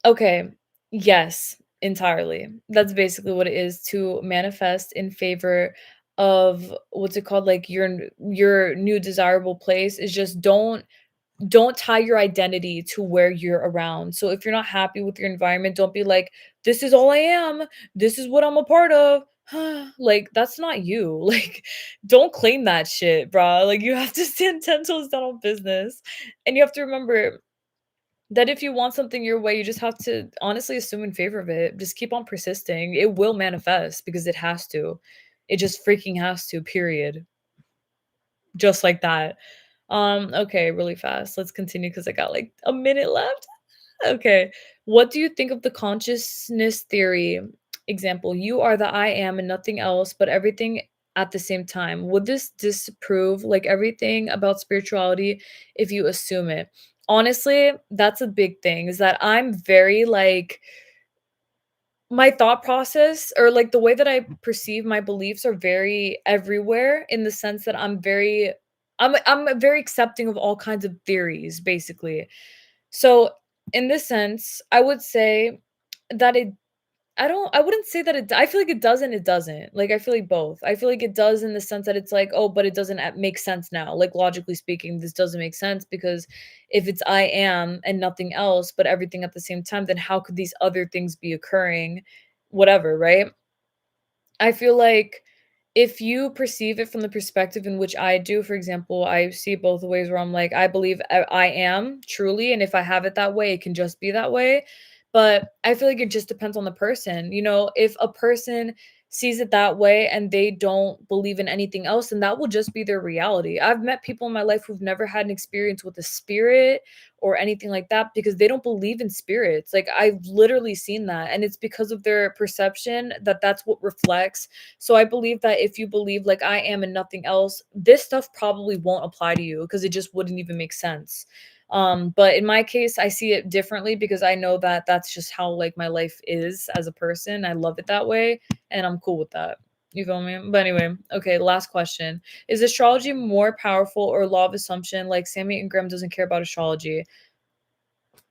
Okay. Yes, entirely. That's basically what it is to manifest in favor of what's it called? Like your new desirable place is just don't tie your identity to where you're around. So if you're not happy with your environment, don't be like, this is all I am. This is what I'm a part of. Like that's not you. Like don't claim that shit, bro. Like you have to stand 10 toes down on business. And you have to remember that if you want something your way, you just have to honestly assume in favor of it. Just keep on persisting. It will manifest because it has to. It just freaking has to, period. Just like that. Okay, really fast. Let's continue because I got like a minute left. Okay. What do you think of the consciousness theory? Example, you are the I am and nothing else, but everything at the same time. Would this disprove like everything about spirituality if you assume it? Honestly, that's a big thing is that I'm very like my thought process or like the way that I perceive my beliefs are very everywhere in the sense that I'm very accepting of all kinds of theories basically. So, in this sense, I would say that I wouldn't say that I feel like it does and it doesn't. Like, I feel like both. I feel like it does in the sense that it's like, "Oh, but it doesn't make sense now." Like, logically speaking, this doesn't make sense because if it's I am and nothing else, but everything at the same time, then how could these other things be occurring? Whatever, right? I feel like if you perceive it from the perspective in which I do, for example, I see both ways where I'm like, I believe I am truly, and if I have it that way, it can just be that way. But I feel like it just depends on the person. You know, if a person sees it that way and they don't believe in anything else, and that will just be their reality. I've met people in my life who've never had an experience with a spirit or anything like that because they don't believe in spirits. Like I've literally seen that, and it's because of their perception that that's what reflects. So I believe that if you believe like I am and nothing else, this stuff probably won't apply to you because it just wouldn't even make sense. But in my case, I see it differently because I know that that's just how like my life is as a person. I love it that way and I'm cool with that. You feel me? But anyway, okay, last question. Is astrology more powerful or law of assumption? Like Sammy and Graham doesn't care about astrology.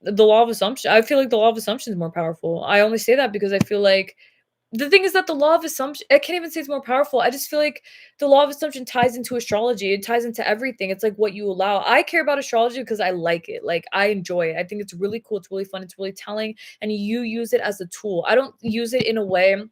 The law of assumption. I feel like the law of assumption is more powerful. I only say that because I feel like the thing is that the law of assumption, I can't even say it's more powerful. I just feel like the law of assumption ties into astrology. It ties into everything. It's like what you allow. I care about astrology because I like it. Like I enjoy it. I think it's really cool. It's really fun. It's really telling. And you use it as a tool. I don't use it in a way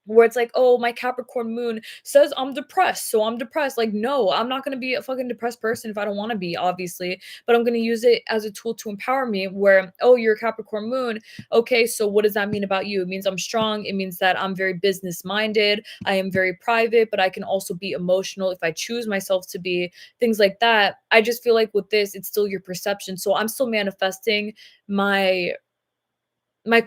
where it's like, oh, my Capricorn moon says I'm depressed, so I'm depressed. Like, no, I'm not gonna be a fucking depressed person if I don't want to be, obviously. But I'm gonna use it as a tool to empower me. Where, oh, you're a Capricorn moon. Okay, so what does that mean about you? It means I'm strong. It means that I'm very business minded. I am very private, but I can also be emotional if I choose myself to be, things like that. I just feel like with this, it's still your perception. So I'm still manifesting my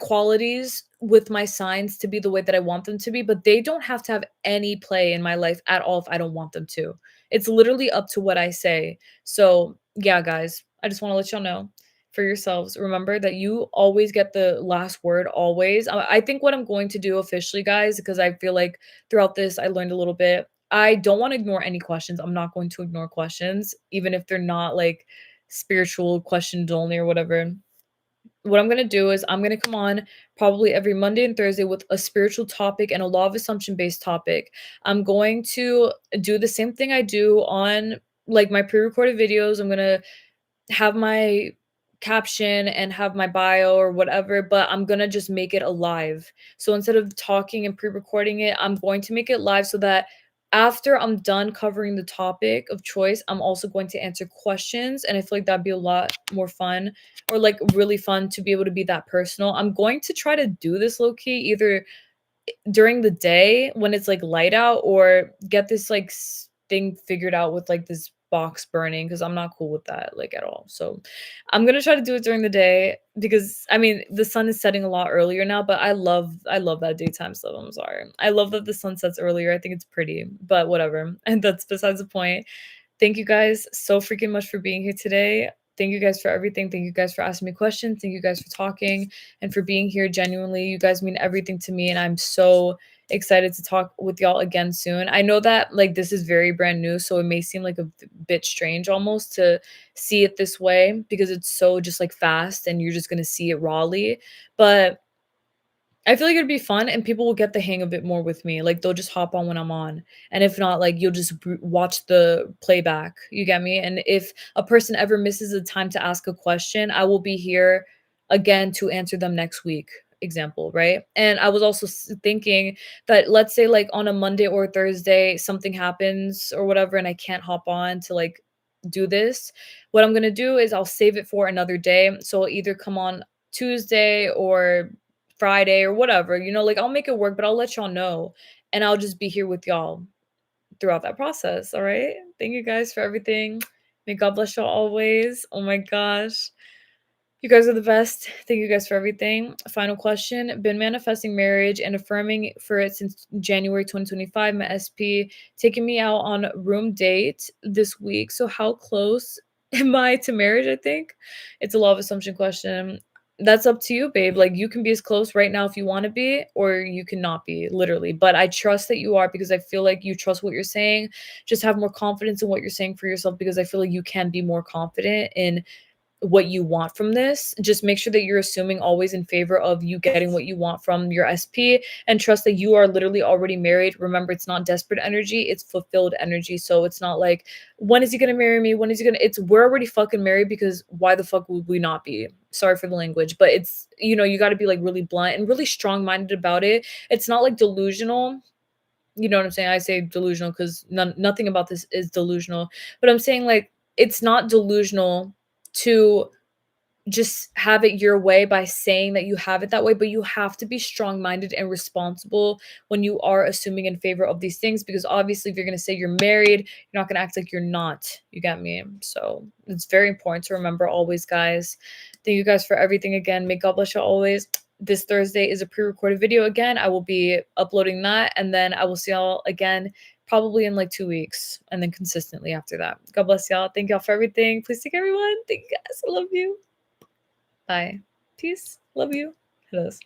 qualities with my signs to be the way that I want them to be, but they don't have to have any play in my life at all if I don't want them to. It's literally up to what I say. So, yeah, guys, I just want to let y'all know for yourselves. Remember that you always get the last word, always. I think what I'm going to do officially, guys, because I feel like throughout this, I learned a little bit. I don't want to ignore any questions. I'm not going to ignore questions, even if they're not like spiritual questions only or whatever. What I'm gonna do is I'm gonna come on probably every Monday and Thursday with a spiritual topic and a law of assumption based topic. I'm going to do the same thing I do on like my pre-recorded videos. I'm gonna have my caption and have my bio or whatever, but I'm gonna just make it alive. So instead of talking and pre-recording it, I'm going to make it live so that after I'm done covering the topic of choice, I'm also going to answer questions. And I feel like that'd be a lot more fun or like really fun to be able to be that personal. I'm going to try to do this low key either during the day when it's like light out or get this like thing figured out with like this box burning because I'm not cool with that like at all. So I'm gonna try to do it during the day because I mean the sun is setting a lot earlier now, but I love that daytime stuff. I'm sorry. I love that the sun sets earlier. I think it's pretty, but whatever. And that's besides the point. Thank you guys so freaking much for being here today. Thank you guys for everything. Thank you guys for asking me questions. Thank you guys for talking and for being here. Genuinely, you guys mean everything to me, and I'm so excited to talk with y'all again soon. I know that like this is very brand new, so it may seem like a bit strange almost to see it this way because it's so just like fast and you're just gonna see it rawly. But I feel like it'd be fun and people will get the hang of it more with me. Like they'll just hop on when I'm on. And if not, like you'll just watch the playback. You get me? And if a person ever misses a time to ask a question, I will be here again to answer them next week. Example, right? And I was also thinking that let's say like on a Monday or Thursday something happens or whatever and I can't hop on to like do this. What I'm going to do is I'll save it for another day. So I'll either come on Tuesday or Friday or whatever, like I'll make it work, but I'll let y'all know and I'll just be here with y'all throughout that process. All right. Thank you guys for everything. May God bless y'all always. Oh my gosh. You guys are the best. Thank you guys for everything. Final question. Been manifesting marriage and affirming for it since January 2025. My SP taking me out on room date this week. So how close am I to marriage, I think? It's a law of assumption question. That's up to you, babe. Like you can be as close right now if you want to be, or you cannot be, literally. But I trust that you are because I feel like you trust what you're saying. Just have more confidence in what you're saying for yourself because I feel like you can be more confident in what you want from this. Just make sure that you're assuming always in favor of you getting what you want from your SP and trust that you are literally already married. Remember, it's not desperate energy, it's fulfilled energy. So it's not like, when is he gonna marry me? When is he gonna? It's we're already fucking married because why the fuck would we not be? Sorry for the language, but it's you got to be like really blunt and really strong minded about it. It's not like delusional. You know what I'm saying? I say delusional because nothing about this is delusional, but I'm saying like it's not delusional to just have it your way by saying that you have it that way, but you have to be strong-minded and responsible when you are assuming in favor of these things, because obviously if you're gonna say you're married, you're not gonna act like you're not. You get me? So it's very important to remember always, guys. Thank you guys for everything again. May God bless you always. This Thursday is a pre-recorded video again. I will be uploading that, and then I will see y'all again probably in like 2 weeks, and then consistently after that. God bless y'all. Thank y'all for everything. Please take everyone. Thank you guys. I love you. Bye. Peace. Love you. Hellos.